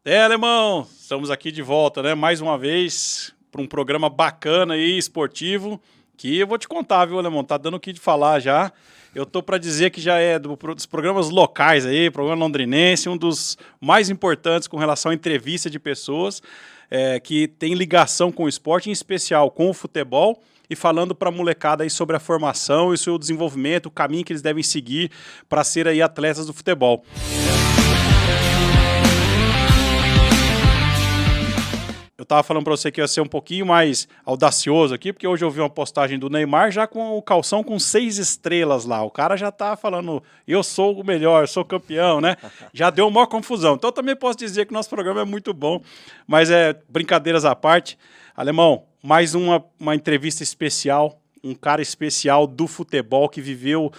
Alemão, estamos aqui de volta, né? Mais uma vez para um programa bacana aí, esportivo, que eu vou te contar, viu, Alemão? Tá dando o que de falar já. Eu tô para dizer que já é dos programas locais aí, programa londrinense, um dos mais importantes com relação à entrevista de pessoas que tem ligação com o esporte, em especial com o futebol, e falando para a molecada aí sobre a formação e o seu desenvolvimento, o caminho que eles devem seguir para ser aí atletas do futebol. Eu tava falando para você que ia ser um pouquinho mais audacioso aqui, porque hoje eu vi uma postagem do Neymar já com o calção com 6 estrelas lá. O cara já tá falando, eu sou o melhor, eu sou campeão, né? Já deu uma maior confusão. Então eu também posso dizer que o nosso programa é muito bom, mas brincadeiras à parte. Alemão, mais uma entrevista especial, um cara especial do futebol que viveu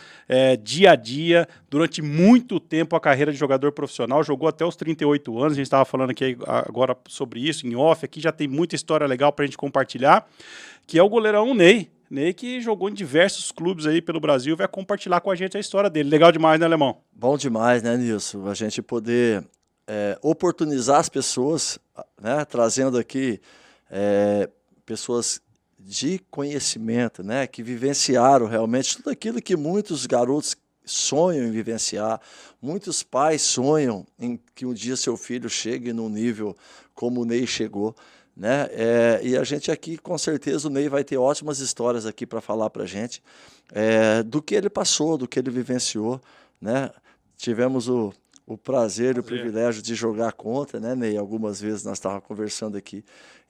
dia a dia, durante muito tempo a carreira de jogador profissional, jogou até os 38 anos, a gente estava falando aqui agora sobre isso, em off, aqui já tem muita história legal para a gente compartilhar, que é o goleirão Ney, que jogou em diversos clubes aí pelo Brasil, vai compartilhar com a gente a história dele. Legal demais, né, Alemão? Bom demais, né, Nilson? A gente poder oportunizar as pessoas, né, trazendo aqui pessoas de conhecimento, né, que vivenciaram realmente tudo aquilo que muitos garotos sonham em vivenciar, muitos pais sonham em que um dia seu filho chegue num nível como o Ney chegou, né? E a gente aqui, com certeza, o Ney vai ter ótimas histórias aqui para falar para a gente do que ele passou, do que ele vivenciou, né? Tivemos o prazer e o privilégio de jogar contra, né, Ney? Algumas vezes nós estávamos conversando aqui.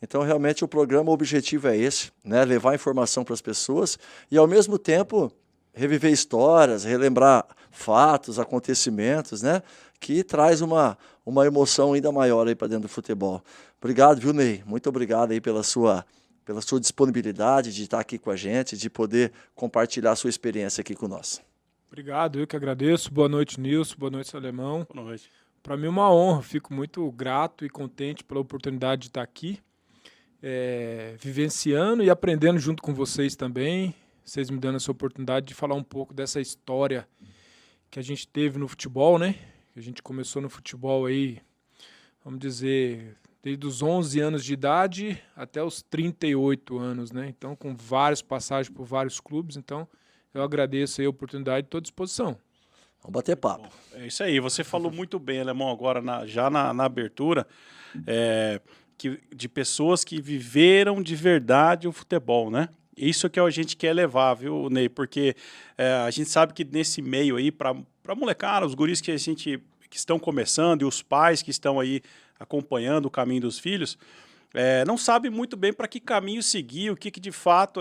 Então, realmente, o programa, o objetivo é esse, né? Levar informação para as pessoas e, ao mesmo tempo, reviver histórias, relembrar fatos, acontecimentos, né? Que traz uma emoção ainda maior aí para dentro do futebol. Obrigado, viu, Ney? Muito obrigado aí pela sua disponibilidade de estar aqui com a gente, de poder compartilhar a sua experiência aqui com nós. Obrigado, eu que agradeço. Boa noite, Nilson. Boa noite, Alemão. Boa noite. Para mim é uma honra, fico muito grato e contente pela oportunidade de estar aqui, vivenciando e aprendendo junto com vocês também. Vocês me dando essa oportunidade de falar um pouco dessa história que a gente teve no futebol, né? A gente começou no futebol aí, vamos dizer, desde os 11 anos de idade até os 38 anos, né? Então, com várias passagens por vários clubes, então eu agradeço aí a oportunidade, estou à disposição. Vamos bater papo. É isso aí, você falou muito bem, Alemão, agora já na abertura, de pessoas que viveram de verdade o futebol, né? Isso que a gente quer levar, viu, Ney? Porque a gente sabe que nesse meio aí, para molecada, os guris que estão começando e os pais que estão aí acompanhando o caminho dos filhos, não sabe muito bem para que caminho seguir, o que de fato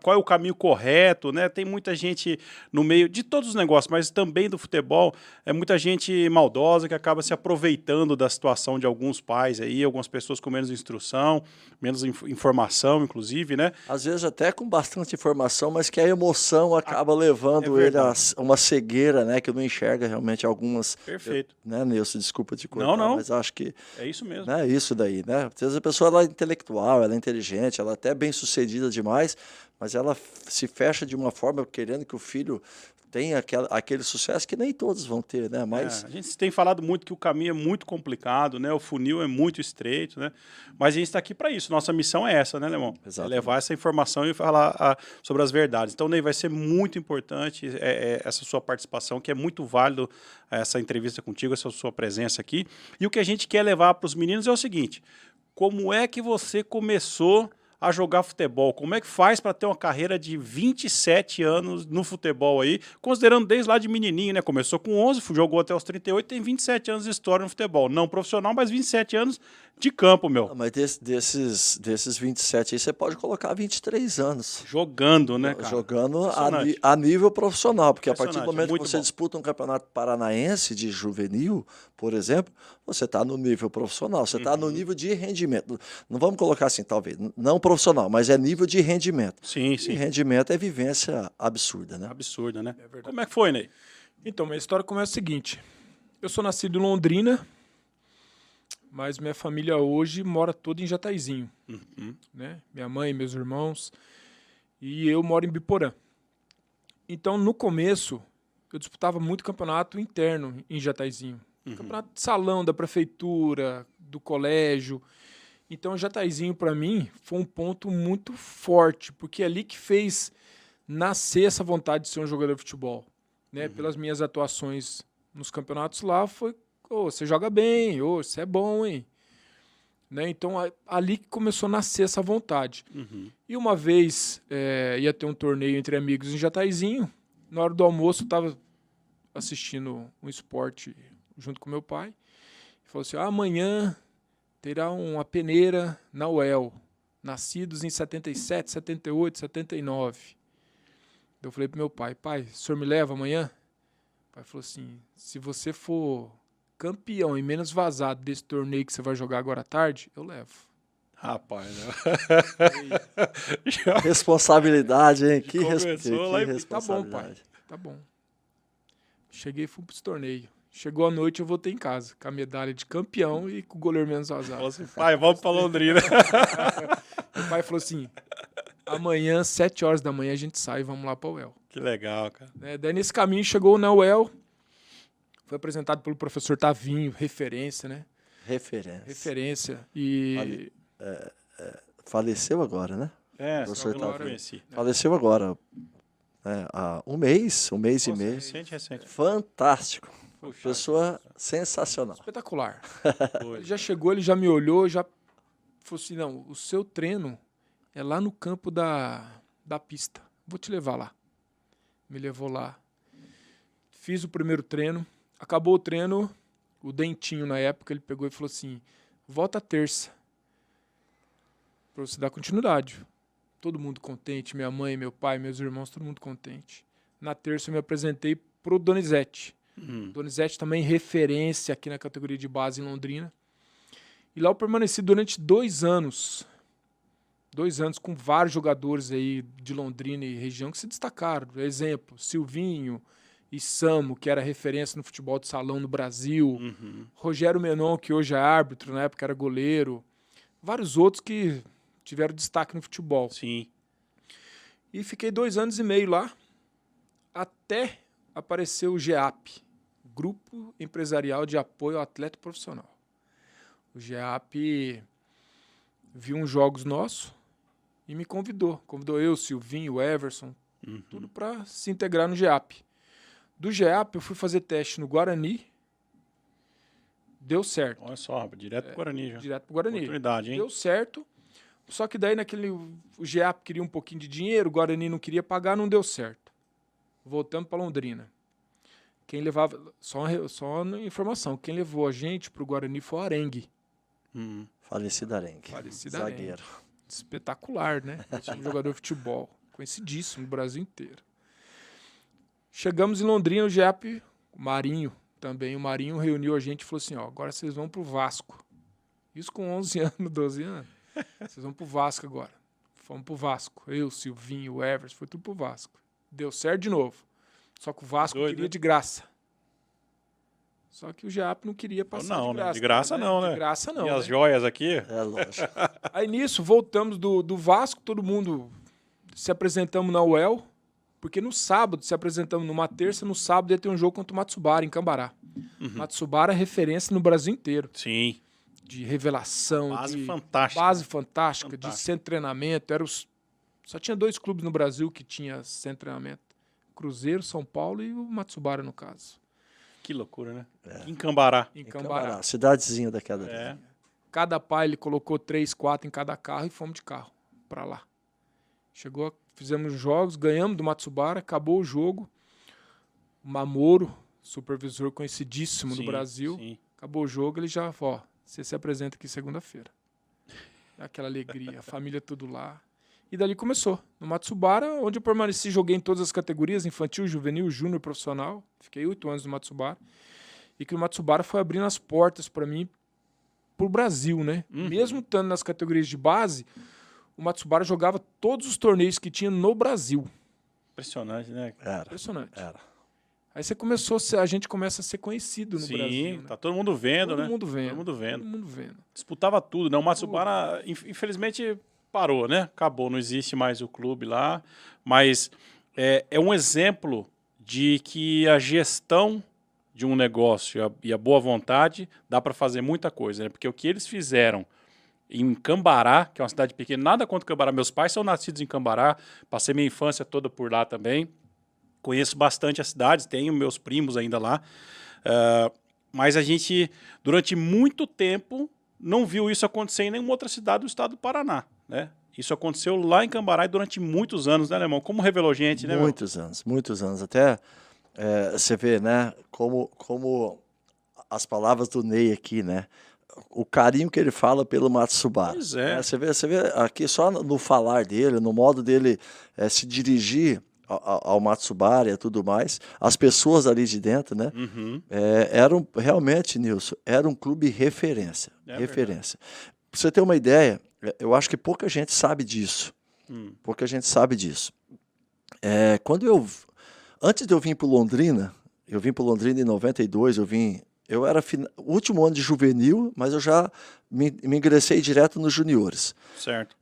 qual é o caminho correto, né? Tem muita gente no meio de todos os negócios, mas também do futebol, muita gente maldosa que acaba se aproveitando da situação de alguns pais aí, algumas pessoas com menos instrução, menos informação, inclusive, né? Às vezes até com bastante informação, mas que a emoção acaba levando ele a uma cegueira, né? Que não enxerga realmente algumas... Perfeito. Né, Nilson? Desculpa te cortar, não. mas acho que... É isso mesmo. Né, isso daí, né? Às vezes a pessoa ela é intelectual, ela é inteligente, ela é até bem sucedida demais, mas ela se fecha de uma forma querendo que o filho tenha aquele sucesso que nem todos vão ter, né? Mas a gente tem falado muito que o caminho é muito complicado, né? O funil é muito estreito, né? Mas a gente está aqui para isso. Nossa missão é essa, né, Lemão? É levar essa informação e falar sobre as verdades. Então, Ney, vai ser muito importante essa sua participação, que é muito válido essa entrevista contigo, essa sua presença aqui. E o que a gente quer levar para os meninos é o seguinte: como é que você começou a jogar futebol? Como é que faz para ter uma carreira de 27 anos no futebol aí, considerando desde lá de menininho, né? Começou com 11, jogou até os 38, tem 27 anos de história no futebol. Não profissional, mas 27 anos de campo, meu. Mas desses 27 aí, você pode colocar 23 anos. Jogando, né, cara? Jogando a nível profissional, porque a partir do momento que você bom. disputa um campeonato paranaense de juvenil, por exemplo, você está no nível profissional, você está no nível de rendimento. Não vamos colocar assim, talvez, não profissional, mas é nível de rendimento. Sim. E rendimento é vivência absurda, né? Absurda, né? Como é que foi, Ney? Então, minha história começa o seguinte: eu sou nascido em Londrina, mas minha família hoje mora toda em Jataizinho, né? Minha mãe, meus irmãos, e eu moro em Biporã. Então, no começo, eu disputava muito campeonato interno em Jataizinho. Campeonato de salão da prefeitura, do colégio. Então, o Jataizinho, para mim, foi um ponto muito forte, porque é ali que fez nascer essa vontade de ser um jogador de futebol. Né? Pelas minhas atuações nos campeonatos lá, foi, você joga bem, você é bom, hein? Né? Então, ali que começou a nascer essa vontade. E uma vez, ia ter um torneio entre amigos em Jataizinho, na hora do almoço, eu estava assistindo um esporte junto com meu pai, e falou assim, amanhã terá uma peneira na UEL, nascidos em 77, 78, 79. Eu falei pro meu pai, o senhor me leva amanhã? O pai falou assim, se você for campeão e menos vazado desse torneio que você vai jogar agora à tarde, eu levo. Rapaz, né? Responsabilidade, hein? Que responsabilidade. Tá bom, pai. Tá bom. Cheguei e fui pro torneio. Chegou a noite, eu voltei em casa, com a medalha de campeão e com o goleiro menos vazado. Falou assim, pai, vamos pra Londrina. Meu pai falou assim, amanhã, 7 horas da manhã, a gente sai e vamos lá pra UEL. Que legal, cara. Daí, nesse caminho, chegou na UEL, foi apresentado pelo professor Tavinho, referência, né? Referência. E... faleceu agora, né? Professor Tavinho. Conheci. Faleceu agora. Há um mês e meio. Recente. Fantástico. Puxa, Pessoa sensacional. Espetacular. Ele já chegou, ele já me olhou, já falou assim, não, o seu treino é lá no campo da pista. Vou te levar lá. Me levou lá. Fiz o primeiro treino. Acabou o treino, o Dentinho, na época, ele pegou e falou assim, volta terça. Pra você dar continuidade. Todo mundo contente, minha mãe, meu pai, meus irmãos, todo mundo contente. Na terça eu me apresentei pro Donizete. Donizete também referência aqui na categoria de base em Londrina. E lá eu permaneci durante 2 anos. 2 anos com vários jogadores aí de Londrina e região que se destacaram. Exemplo, Silvinho e Samo, que era referência no futebol de salão no Brasil. Rogério Menon, que hoje é árbitro, na época era goleiro. Vários outros que tiveram destaque no futebol. Sim. E fiquei 2 anos e meio lá, até aparecer o GEAP, Grupo Empresarial de Apoio ao Atleta Profissional. O GEAP viu uns jogos nossos e me convidou. Convidou eu, Silvinho, Everson, tudo para se integrar no GEAP. Do GEAP eu fui fazer teste no Guarani, deu certo. Olha só, direto pro Guarani já. Direto pro Guarani. Oportunidade, hein? Deu certo. Só que daí o GEAP queria um pouquinho de dinheiro, o Guarani não queria pagar, não deu certo. Voltamos para Londrina. Quem levava, só informação, quem levou a gente pro Guarani foi o Arengue. Falecido Arengue. Zagueiro. Espetacular, né? Um jogador de futebol, conhecidíssimo no Brasil inteiro. Chegamos em Londrina, o GEAP, o Marinho também, o Marinho reuniu a gente e falou assim, agora vocês vão pro Vasco. Isso com 11 anos, 12 anos. Vocês vão pro Vasco agora. Fomos pro Vasco. Eu, Silvinho, o Everson, foi tudo pro Vasco. Deu certo de novo. Só que o Vasco queria de graça. Só que o GEAP não queria passar de graça. Né? De graça não, né? De graça não. E as joias aqui? É lógico. Aí nisso, voltamos do Vasco, todo mundo se apresentamos na UEL, porque no sábado, se apresentamos numa terça, no sábado ia ter um jogo contra o Matsubara, em Cambará. Matsubara é referência no Brasil inteiro. Sim. De revelação. Base fantástica. Base fantástica, de centro de treinamento. Só tinha 2 clubes no Brasil que tinha centro de treinamento. Cruzeiro, São Paulo e o Matsubara, no caso. Que loucura, né? Em Cambará. Em Cambará. Cidadezinha daquela. Cada pai, ele colocou 3, 4 em cada carro e fomos de carro pra lá. Chegou, fizemos jogos, ganhamos do Matsubara, acabou o jogo. O Mamoro, supervisor conhecidíssimo no Brasil, acabou o jogo, ele já falou, você se apresenta aqui segunda-feira. Aquela alegria, a família tudo lá. E dali começou. No Matsubara, onde eu permaneci, joguei em todas as categorias, infantil, juvenil, júnior, profissional. Fiquei 8 anos no Matsubara. E que o Matsubara foi abrindo as portas para mim pro Brasil, né? Mesmo estando nas categorias de base, o Matsubara jogava todos os torneios que tinha no Brasil. Impressionante, né? Impressionante. Aí a gente começa a ser conhecido no Brasil. Sim, né? Tá todo mundo vendo, né? Todo mundo vendo. Todo mundo vendo. Disputava tudo, né? O Matsubara, infelizmente, parou, né? Acabou, não existe mais o clube lá. Mas é um exemplo de que a gestão de um negócio e a boa vontade, dá para fazer muita coisa, né? Porque o que eles fizeram em Cambará, que é uma cidade pequena, nada contra Cambará. Meus pais são nascidos em Cambará, passei minha infância toda por lá também. Conheço bastante a cidade, tenho meus primos ainda lá. Mas a gente, durante muito tempo, não viu isso acontecer em nenhuma outra cidade do estado do Paraná, né? Isso aconteceu lá em Cambará e durante muitos anos, né, Alemão? Como revelou gente, né, muitos anos. Até você vê, né, como as palavras do Ney aqui, né? O carinho que ele fala pelo Matsubara. Pois é. Né? Você vê aqui só no falar dele, no modo dele se dirigir ao Matsubara e tudo mais, as pessoas ali de dentro, né? Eram realmente, Nilson, era um clube referência. Referência. Para você ter uma ideia, eu acho que pouca gente sabe disso. Pouca gente sabe disso. Antes de eu vir para Londrina, eu vim para Londrina em 92, eu era o último ano de juvenil, mas eu já me ingressei direto nos juniores. Certo.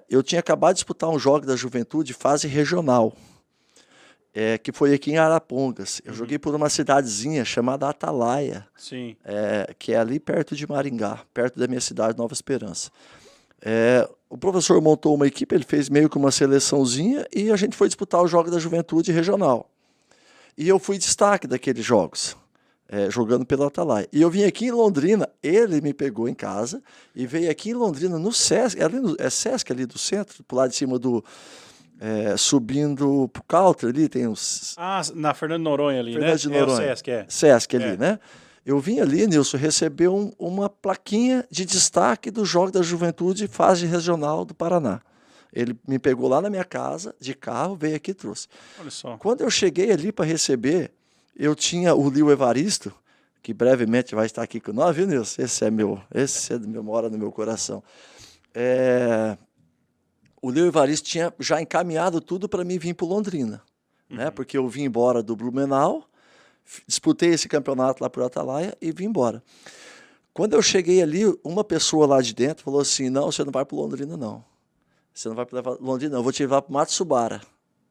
Eu tinha acabado de disputar um jogo da juventude fase regional, que foi aqui em Arapongas. Eu joguei por uma cidadezinha chamada Atalaia, Sim. que é ali perto de Maringá, perto da minha cidade, Nova Esperança. O professor montou uma equipe, ele fez meio que uma seleçãozinha e a gente foi disputar o jogo da juventude regional. E eu fui destaque daqueles jogos. Jogando pela Atalaia. E eu vim aqui em Londrina, ele me pegou em casa e veio aqui em Londrina, no Sesc, Sesc ali do centro, pro lado de cima subindo pro Country ali, tem uns... Na Fernando Noronha ali, Fernando de né? Noronha. O Sesc, Sesc ali, né? Eu vim ali, Nilson, receber uma plaquinha de destaque do Jogo da Juventude fase regional do Paraná. Ele me pegou lá na minha casa, de carro, veio aqui e trouxe. Olha só. Quando eu cheguei ali para receber, eu tinha o Lio Evaristo, que brevemente vai estar aqui com nós, viu, Nilson? Mora no meu coração. O Lio Evaristo tinha já encaminhado tudo para mim vir para Londrina, né? Porque eu vim embora do Blumenau, disputei esse campeonato lá por Atalaia e vim embora. Quando eu cheguei ali, uma pessoa lá de dentro falou assim, não, você não vai para Londrina, não. Você não vai para Londrina, não. Eu vou te levar para o Matsubara.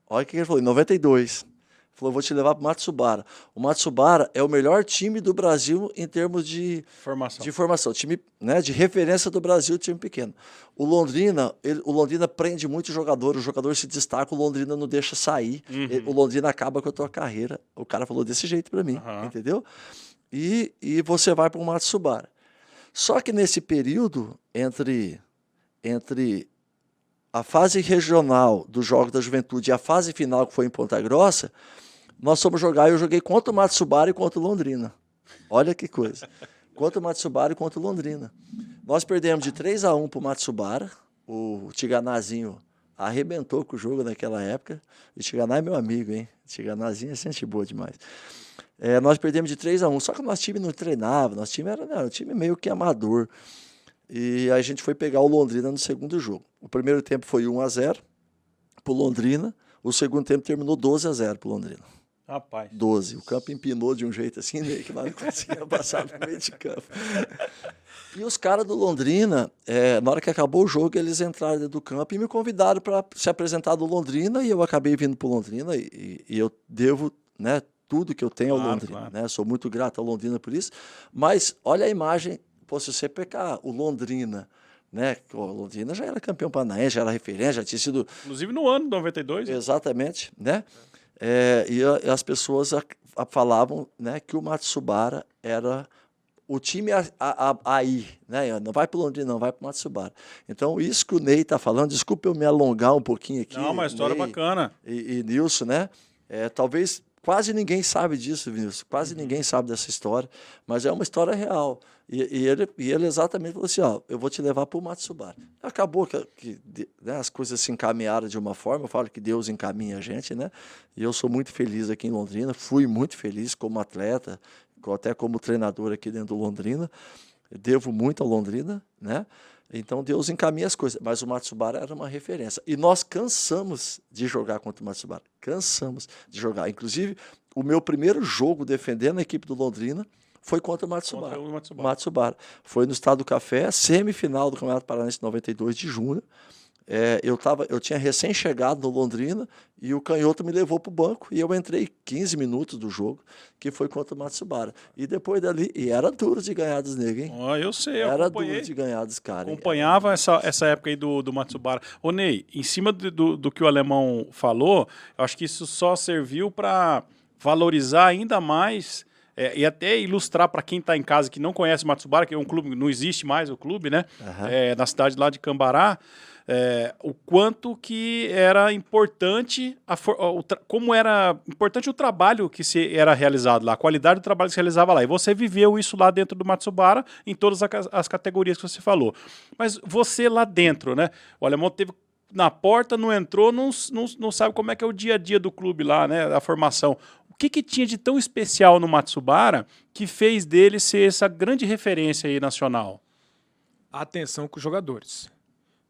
Olha o que ele falou, em 92. Falou, vou te levar para o Matsubara. O Matsubara é o melhor time do Brasil em termos de formação. Time, né, de referência do Brasil, time pequeno. O Londrina prende muito o jogador se destaca, o Londrina não deixa sair. O Londrina acaba com a tua carreira. O cara falou desse jeito para mim, entendeu? E você vai para o Matsubara. Só que nesse período, entre a fase regional do Jogo da Juventude e a fase final, que foi em Ponta Grossa, nós fomos jogar e eu joguei contra o Matsubara e contra o Londrina. Olha que coisa. Contra o Matsubara e contra o Londrina. Nós perdemos de 3-1 para o Matsubara. O Tiganazinho arrebentou com o jogo naquela época. O Tiganá é meu amigo, hein? O Tiganazinho é gente boa demais. Nós perdemos de 3-1, só que o nosso time não treinava, nosso time era um time meio que amador. E a gente foi pegar o Londrina no segundo jogo. O primeiro tempo foi 1-0 para o Londrina, o segundo tempo terminou 12-0 para o Londrina. Rapaz. 12. O campo empinou de um jeito assim, né, que nós não conseguíamos passar no meio de campo. E os caras do Londrina, na hora que acabou o jogo, eles entraram dentro do campo e me convidaram para se apresentar do Londrina, e eu acabei vindo para o Londrina, e eu devo, né, tudo que eu tenho ao Londrina. Claro. Né? Sou muito grato ao Londrina por isso. Mas olha a imagem, se você pegar o Londrina, né? O Londrina já era campeão paranaense, já era referência, já tinha sido... Inclusive no ano de 92. Exatamente, né? E as pessoas falavam, né, que o Matsubara era o time a ir, né? Não vai para o Londrina, não, vai para o Matsubara. Então, isso que o Ney está falando, desculpa eu me alongar um pouquinho aqui. Não, uma história Ney bacana. E Nilson, né? Talvez quase ninguém sabe disso, Nilson, quase ninguém sabe dessa história, mas é uma história real. E ele exatamente falou assim, eu vou te levar para o Matsubara. Acabou que né, as coisas se encaminharam de uma forma, eu falo que Deus encaminha a gente, né? E eu sou muito feliz aqui em Londrina, fui muito feliz como atleta, até como treinador aqui dentro do Londrina, devo muito ao Londrina, né? Então Deus encaminha as coisas, mas o Matsubara era uma referência. E nós cansamos de jogar contra o Matsubara, cansamos de jogar. Inclusive, o meu primeiro jogo defendendo a equipe do Londrina foi contra o Matsubara. Matsubara. Foi no Estado do Café, semifinal do Campeonato Paranaense de 92 de junho. eu tinha recém-chegado no Londrina e o canhoto me levou para o banco e eu entrei 15 minutos do jogo, que foi contra o Matsubara. E depois dali, e era duro de ganhar dos negros, hein? Eu sei, eu Era acompanhei. duro de ganhar dos caras. Acompanhava essa época aí do Matsubara. Ô Ney, em cima do que o alemão falou, eu acho que isso só serviu para valorizar ainda mais e até ilustrar para quem está em casa que não conhece o Matsubara, que é um clube, não existe mais o clube, né? Uhum. Na cidade lá de Cambará, o quanto que era importante, como era importante o trabalho que era realizado lá, a qualidade do trabalho que se realizava lá. E você viveu isso lá dentro do Matsubara, em todas as categorias que você falou. Mas você lá dentro, né? O alemão teve na porta, não entrou, não sabe como é que é o dia a dia do clube lá, né? A formação. O que tinha de tão especial no Matsubara que fez dele ser essa grande referência aí nacional? A atenção com os jogadores.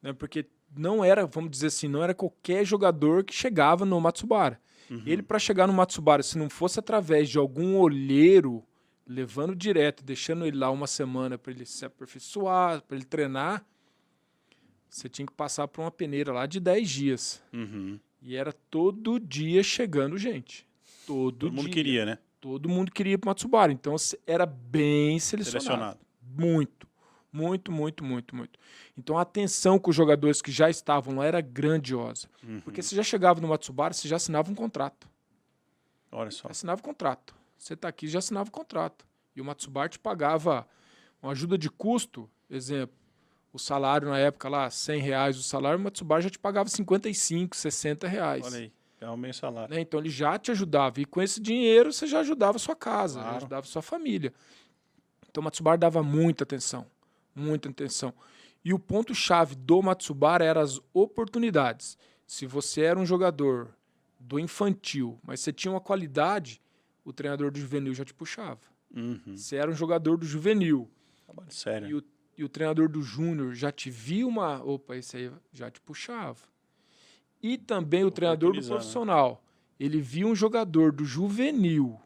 Né? Porque não era, vamos dizer assim, não era qualquer jogador que chegava no Matsubara. Ele, para chegar no Matsubara, se não fosse através de algum olheiro levando direto, deixando ele lá uma semana para ele se aperfeiçoar, para ele treinar, você tinha que passar por uma peneira lá de 10 dias. E era todo dia chegando gente. Todo mundo dia. queria, né? Todo mundo queria ir para o Matsubara. Então era bem selecionado. Muito. Então a atenção com os jogadores que já estavam lá era grandiosa. Porque você já chegava no Matsubara, você já assinava um contrato. Olha só. Assinava o contrato. Você está aqui, já assinava o contrato. E o Matsubara te pagava uma ajuda de custo. Exemplo, o salário na época lá, R$100 o salário, o Matsubara já te pagava 55, 60 reais. Olha aí, é o meio salário. Né? Então ele já te ajudava. E com esse dinheiro você já ajudava a sua casa, já ajudava a sua família. Então o Matsubara dava muita atenção. Muita atenção. E o ponto-chave do Matsubara eram as oportunidades. Se você era um jogador do infantil, mas você tinha uma qualidade, o treinador do juvenil já te puxava. Se era um jogador do juvenil Sério. E o treinador do júnior já te viu uma... Opa, esse aí já te puxava. E também o treinador do profissional. Ele viu um jogador do juvenil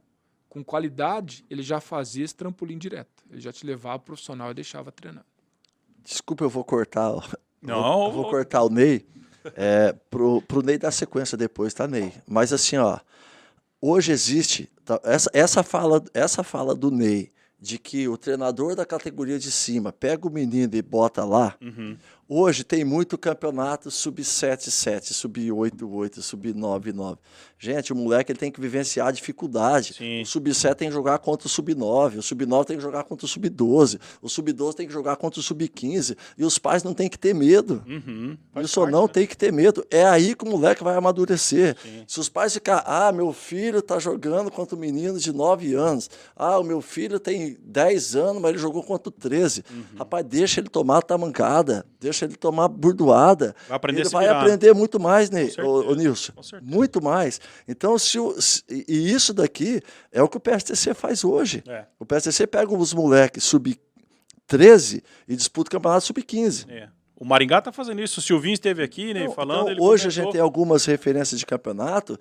com qualidade, ele já fazia esse trampolim direto. Ele já te levava pro profissional e deixava treinando. Desculpa, eu vou cortar. Não. Eu vou cortar o Ney. Pro Ney dar sequência depois, tá, Ney? Mas assim, ó, hoje existe essa fala do Ney de que o treinador da categoria de cima pega o menino e bota lá. Hoje tem muito campeonato sub-7, 7, sub-8, 8, sub-9, 9. Gente, o moleque ele tem que vivenciar a dificuldade. Sim. O sub-7 tem que jogar contra o sub-9, o sub-9 tem que jogar contra o sub-12, o sub-12 tem que jogar contra o sub-15. E os pais não tem que ter medo. Isso não tem que ter medo. É aí que o moleque vai amadurecer. Sim. Se os pais ficarem, meu filho está jogando contra um menino de 9 anos. O meu filho tem 10 anos, mas ele jogou contra o 13. Rapaz, deixa ele tomar tamancada, deixa ele tomar burdoada. Ele vai aprender muito mais, né, ô Nilson? Com certeza. Muito mais. Então, e isso daqui é o que o PSTC faz hoje. O PSTC pega os moleques sub-13 e disputa o campeonato sub-15. O Maringá está fazendo isso. O Silvinho esteve aqui, né, falando. Então, hoje a gente tem algumas referências de campeonato.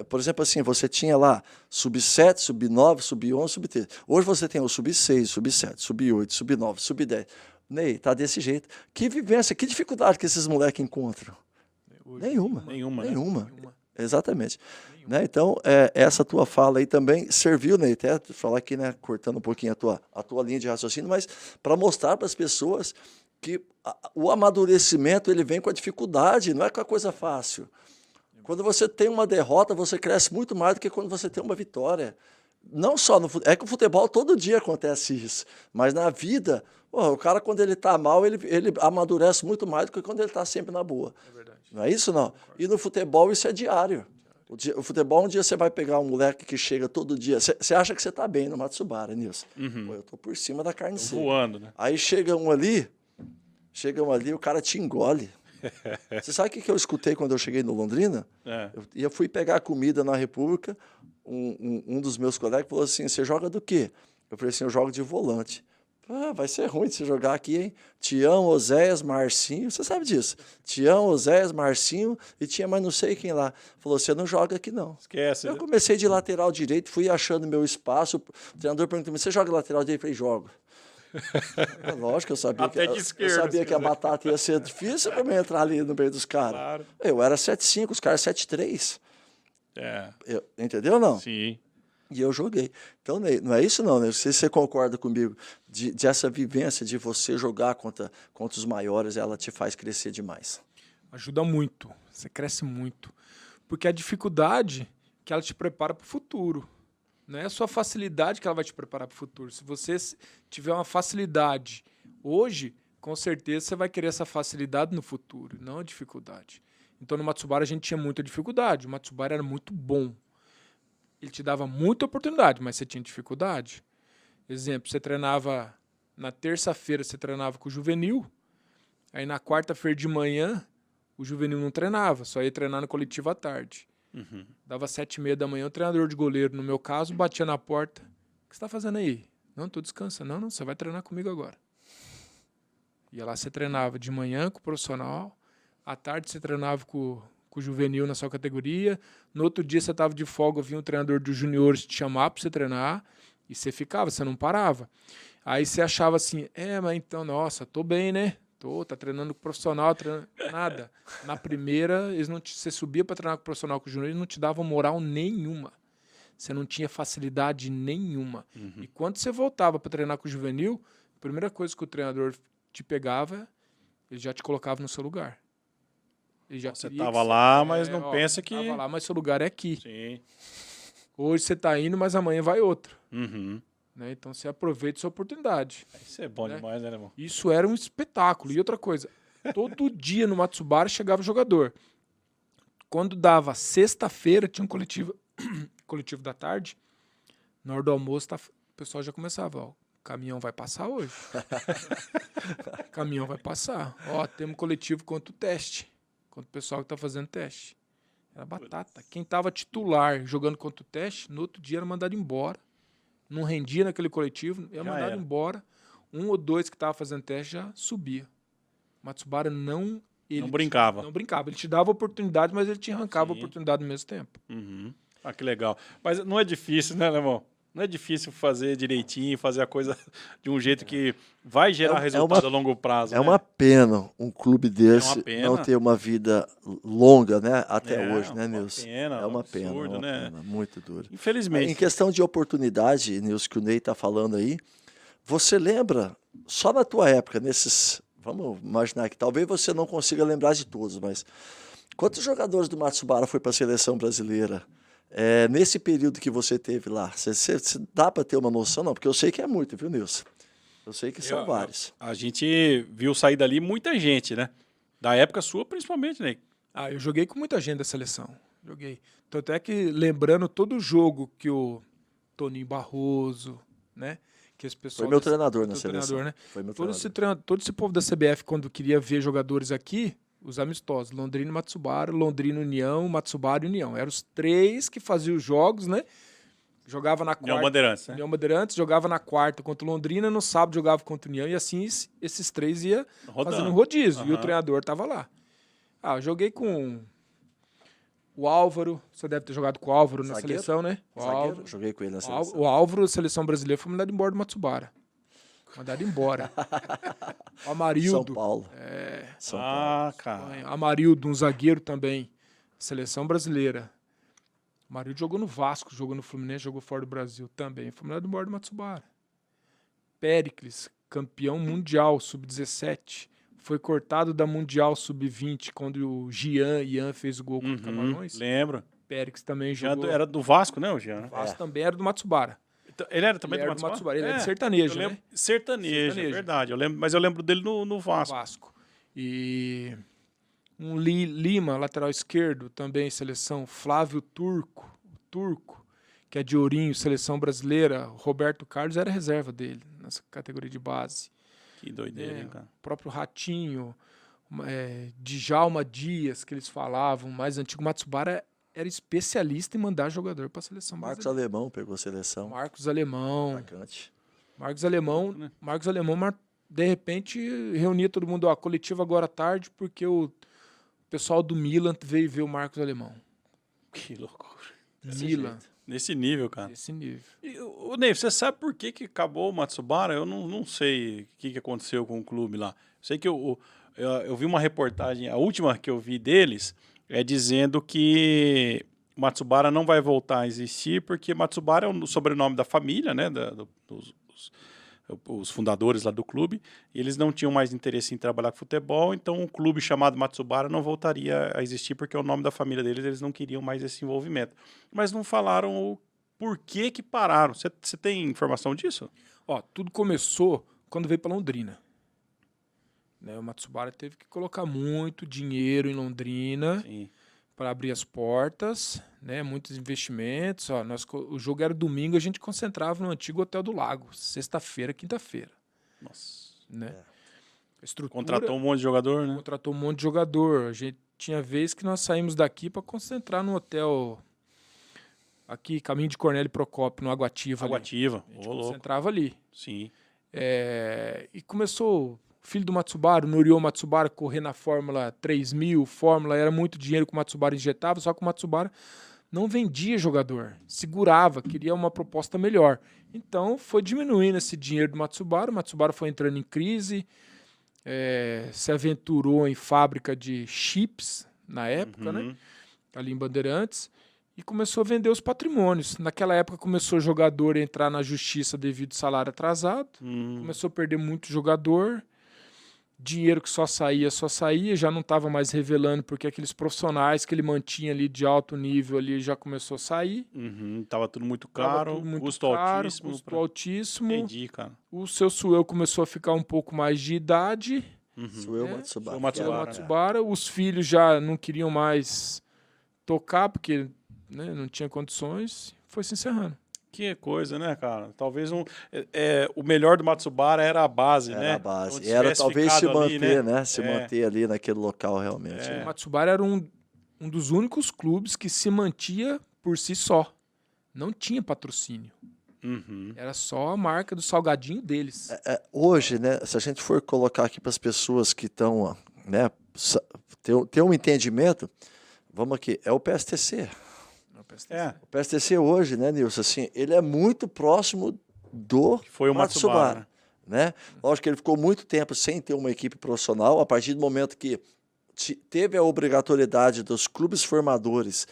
Por exemplo, assim, você tinha lá sub-7, sub-9, sub-11, sub-13. Hoje você tem o sub-6, sub-7, sub-8, sub-9, sub-10. Ney, tá desse jeito. Que vivência, que dificuldade que esses moleques encontram? Nenhuma. Nenhuma. Exatamente. Né? Então, essa tua fala aí também serviu, Ney, até falar aqui, né, cortando um pouquinho a tua linha de raciocínio, mas para mostrar para as pessoas que o amadurecimento ele vem com a dificuldade, não é com a coisa fácil. Quando você tem uma derrota, você cresce muito mais do que quando você tem uma vitória. Não só no futebol, é que o futebol todo dia acontece isso, mas na vida, o cara quando ele está mal, ele amadurece muito mais do que quando ele está sempre na boa. É verdade. Não é isso, não? E no futebol isso é diário. O futebol, um dia você vai pegar um moleque que chega todo dia, você acha que você está bem no Matsubara, Nilson. Eu estou por cima da carne seca. Voando, né? Aí chega um ali, o cara te engole. Você sabe o que eu escutei quando eu cheguei no Londrina? Eu fui pegar comida na República, um dos meus colegas falou assim, você joga do quê? Eu falei assim, eu jogo de volante. Vai ser ruim de você jogar aqui, hein? Tião, Oséias, Marcinho, você sabe disso. Tião, Oséias, Marcinho e tinha mais não sei quem lá. Falou, você não joga aqui não. Esquece. Eu comecei de lateral direito, fui achando meu espaço. O treinador perguntou, você joga lateral direito? Eu falei, jogo. É lógico, eu sabia, Até de eu esquerda, sabia se que a quiser. batata ia ser difícil para mim entrar ali no meio dos caras. Claro. Eu era 7'5", os caras 7'3". É, Entendeu ou não? sim. E eu joguei. Então, Ney, não é isso não, né? Não sei se você concorda comigo, de essa vivência de você jogar contra os maiores, ela te faz crescer demais. Ajuda muito, você cresce muito. Porque a dificuldade que ela te prepara para o futuro. Não é a sua facilidade que ela vai te preparar para o futuro. Se você tiver uma facilidade hoje, com certeza você vai querer essa facilidade no futuro, não a dificuldade. Então no Matsubara a gente tinha muita dificuldade. O Matsubara era muito bom. Ele te dava muita oportunidade, mas você tinha dificuldade. Exemplo, você treinava na terça-feira, você treinava com o juvenil, aí na quarta-feira de manhã o juvenil não treinava, só ia treinar no coletivo à tarde. Uhum. Dava 7h30 da manhã, o treinador de goleiro, no meu caso, batia na porta. O que você está fazendo aí? Não, tô descansando. Não, você vai treinar comigo agora. Ia lá, você treinava de manhã com o profissional, à tarde você treinava com o juvenil na sua categoria, no outro dia você estava de folga, vinha um treinador dos juniores te chamar para você treinar, e você ficava, você não parava. Aí você achava assim, mas então, nossa, tô bem, né? Tá treinando com profissional, treinando nada. Na primeira, você subia para treinar com profissional com o junior, eles não te davam moral nenhuma. Você não tinha facilidade nenhuma. Uhum. E quando você voltava para treinar com o juvenil, a primeira coisa que o treinador te pegava, ele já te colocava no seu lugar. Ele já Você queria tava que lá, mas não pensa que... Tava lá, mas seu lugar é aqui. Sim. Hoje você tá indo, mas amanhã vai outro. Uhum. Né? Então você aproveita sua oportunidade. Isso é bom demais, né, irmão? Isso era um espetáculo. E outra coisa, todo dia no Matsubara chegava jogador. Quando dava sexta-feira, tinha um coletivo da tarde, na hora do almoço, o pessoal já começava, ó, o caminhão vai passar hoje. O caminhão vai passar. Ó, temos coletivo contra o teste, contra o pessoal que está fazendo teste. Era batata. Quem estava titular jogando contra o teste, no outro dia era mandado embora. Não rendia naquele coletivo, era mandado embora. Um ou dois que estavam fazendo teste já subia. Matsubara não brincava. Não brincava. Ele te dava oportunidade, mas ele te arrancava a oportunidade ao mesmo tempo. Uhum. Ah, que legal. Mas não é difícil, né, irmão? Não é difícil fazer direitinho, fazer a coisa de um jeito que vai gerar resultado a longo prazo. É uma pena um clube desse não ter uma vida longa, né? Até hoje, né, Nilson? É uma pena, absurdo, né? Pena, muito duro. Infelizmente. Em questão de oportunidade, Nilson, que o Ney está falando aí, você lembra, só na tua época, vamos imaginar que talvez você não consiga lembrar de todos, mas quantos jogadores do Matsubara foi para a seleção brasileira? Nesse período que você teve lá, você dá para ter uma noção? Não, porque eu sei que é muito, viu, Nilson? Eu sei que são vários. A gente viu sair dali muita gente, né? Da época sua, principalmente, né? Eu joguei com muita gente da seleção. Joguei. Tanto é que, lembrando todo o jogo que o Toninho Barroso, né? Que esse pessoal foi meu treinador na seleção. Né? Foi meu todo esse povo da CBF, quando queria ver jogadores aqui, os amistosos, Londrina e Matsubara, Londrina União, Matsubara e União. Eram os três que faziam os jogos, né? Jogava na quarta. União Bandeirantes, né? União Bandeirantes, jogava na quarta contra Londrina, no sábado jogava contra União, e assim esses três iam fazendo um rodízio, e o treinador estava lá. Eu joguei com o Álvaro, você deve ter jogado com o Álvaro na seleção, né? Álvaro, joguei com ele na seleção. O Álvaro, seleção brasileira, foi mandado embora do Matsubara. Mandado embora. O Amarildo. São Paulo. São Paulo. Cara. Amarildo, um zagueiro também. Seleção brasileira. O Amarildo jogou no Vasco, jogou no Fluminense, jogou fora do Brasil também. Foi mandado embora do Matsubara. Péricles, campeão mundial, sub-17. Foi cortado da Mundial Sub-20 quando o Ian fez o gol contra o Camarões. Lembro. Péricles também jogou. Era do Vasco, né, o Jean? O Vasco também era do Matsubara. Ele era também do Matsubara? Ele é de sertanejo, né? Sertanejo, é verdade. Mas eu lembro dele no Vasco. E um Lima, lateral esquerdo, também seleção. Flávio Turco, que é de Ourinho, seleção brasileira. Roberto Carlos era reserva dele, nessa categoria de base. Que doideira, hein, cara? O próprio Ratinho, Djalma Dias, que eles falavam, mais antigo. Matsubara era especialista em mandar jogador para a seleção brasileira. Marcos Alemão pegou a seleção. Marcos Alemão. Marcante. Marcos Alemão, de repente, reunia todo mundo, coletivo agora à tarde, porque o pessoal do Milan veio ver o Marcos Alemão. Que loucura. Nesse nível, cara. Nesse nível. E, ô, Ney, você sabe por que acabou o Matsubara? Eu não sei o que aconteceu com o clube lá. Sei que eu vi uma reportagem, a última que eu vi deles, é dizendo que Matsubara não vai voltar a existir porque Matsubara é o sobrenome da família, né, os fundadores lá do clube, e eles não tinham mais interesse em trabalhar com futebol, então um clube chamado Matsubara não voltaria a existir porque é o nome da família deles, eles não queriam mais esse envolvimento. Mas não falaram o porquê que pararam. Você tem informação disso? Ó, tudo começou quando veio para Londrina. Né, o Matsubara teve que colocar muito dinheiro em Londrina para abrir as portas, né, muitos investimentos. Ó, o jogo era domingo, a gente concentrava no antigo Hotel do Lago, sexta-feira, quinta-feira. Nossa. Né? Estrutura, contratou um monte de jogador, né? Contratou um monte de jogador. A gente tinha vez que nós saímos daqui para concentrar no hotel aqui, caminho de Cornélio Procópio, no Água-Ativa. Água-Ativa. A gente concentrava ali. Sim. E começou o filho do Matsubara, o Norio Matsubara, correr na Fórmula 3000, Fórmula, era muito dinheiro que o Matsubara injetava, só que o Matsubara não vendia jogador, segurava, queria uma proposta melhor. Então foi diminuindo esse dinheiro do Matsubara, o Matsubara foi entrando em crise, se aventurou em fábrica de chips na época, né? Ali em Bandeirantes, e começou a vender os patrimônios. Naquela época começou o jogador a entrar na justiça devido ao salário atrasado, começou a perder muito jogador, dinheiro que só saía, já não estava mais revelando, porque aqueles profissionais que ele mantinha ali de alto nível ali já começou a sair. Tava tudo muito caro, custo altíssimo. Entendi, cara. O seu Suel começou a ficar um pouco mais de idade. Suel Matsubara. Matsubara. Os filhos já não queriam mais tocar, porque né, não tinha condições. Foi se encerrando. Que coisa, né, cara? Talvez o melhor do Matsubara era a base, né? Era a base. Era talvez se manter, ali, né? Se manter ali naquele local realmente. O Matsubara era um dos únicos clubes que se mantia por si só. Não tinha patrocínio. Era só a marca do salgadinho deles. Hoje, né? Se a gente for colocar aqui para as pessoas que estão, né? Ter um entendimento, vamos aqui, é o PSTC. O PSTC hoje, né, Nilson, assim, ele é muito próximo do foi o Matsubara, né? Lógico que ele ficou muito tempo sem ter uma equipe profissional. A partir do momento que teve a obrigatoriedade dos clubes formadores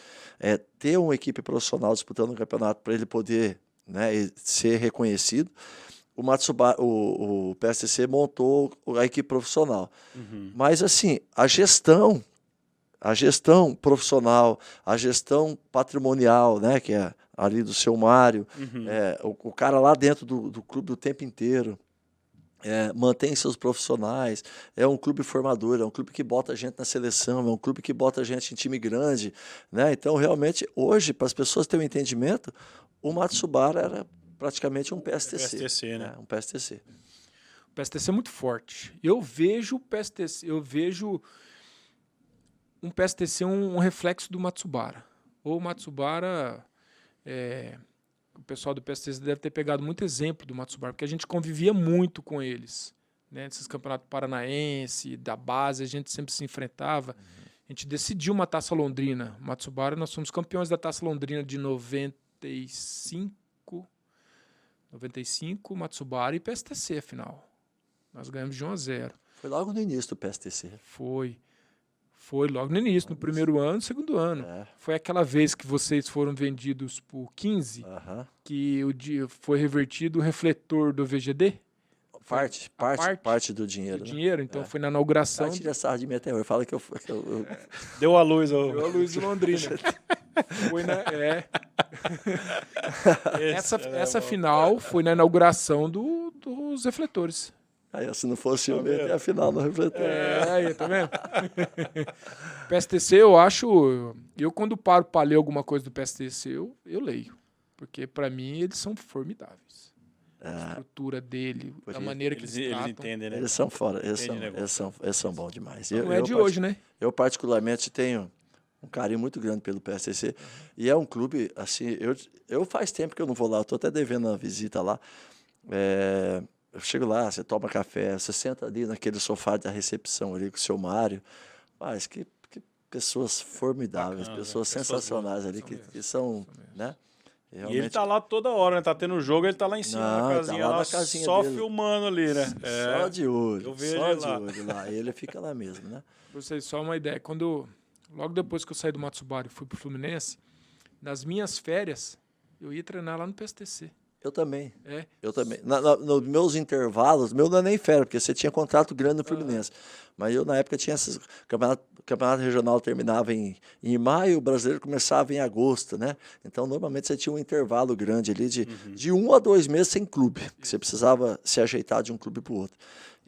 ter uma equipe profissional disputando o campeonato para ele poder, né, ser reconhecido, o PSTC montou a equipe profissional. Mas assim, a gestão profissional, a gestão patrimonial, né, que é ali do seu Mário, o cara lá dentro do clube o tempo inteiro, mantém seus profissionais, é um clube formador, é um clube que bota a gente na seleção, é um clube que bota a gente em time grande, né? Então, realmente, hoje, para as pessoas terem um entendimento, o Matsubara era praticamente um PSTC. PSTC, né? Um PSTC. O PSTC é muito forte. Eu vejo um PSTC um reflexo do Matsubara. Ou o Matsubara, o pessoal do PSTC deve ter pegado muito exemplo do Matsubara, porque a gente convivia muito com eles. Né? Nesses campeonatos paranaense, da base, a gente sempre se enfrentava. A gente decidiu uma Taça Londrina. Matsubara, nós fomos campeões da Taça Londrina de 95, Matsubara e PSTC, afinal. Nós ganhamos de 1-0. Foi logo no início do PSTC. Foi logo no início, no primeiro ano, segundo ano. Foi aquela vez que vocês foram vendidos por 15, que foi revertido o refletor do VGD? Parte do dinheiro. Do dinheiro, então foi na inauguração. Tira essa de meteoro, fala que eu... Deu a luz. Deu a luz de Londrina. Foi essa final foi na inauguração dos refletores. Aí, se não fosse eu, ia ter a final no refletor. Aí, tá vendo? PSTC, eu acho... Eu, quando paro para ler alguma coisa do PSTC, eu leio. Porque, para mim, eles são formidáveis. A estrutura dele, a maneira que eles tratam. Eles entendem, né? Eles são fora. Eles são bons demais. Não é de hoje, né? Eu, particularmente, tenho um carinho muito grande pelo PSTC. E é um clube, assim... Eu faz tempo que eu não vou lá. Eu estou até devendo uma visita lá. Eu chego lá, você toma café, você senta ali naquele sofá da recepção ali com o seu Mário. Mas que pessoas formidáveis, pessoas sensacionais ali, que são, né? E ele Realmente, tá lá toda hora, né? Tá tendo jogo, ele tá lá em cima Não, na ele tá casinha, lá lá, na casinha só dele. filmando ali, né? só de olho, eu vejo só ele de lá. olho lá. Ele fica lá mesmo, né? Pra vocês só uma ideia, logo depois que eu saí do Matsubara e fui pro Fluminense, nas minhas férias, eu ia treinar lá no PSTC. Eu também. É. Eu também. Nos meus intervalos, meu não é nem férias, porque você tinha contrato grande no Fluminense. Mas eu, na época, tinha esses. Campeonato regional terminava em maio, o brasileiro começava em agosto, né? Então, normalmente, você tinha um intervalo grande ali de 1 a 2 meses sem clube, que você precisava se ajeitar de um clube para o outro.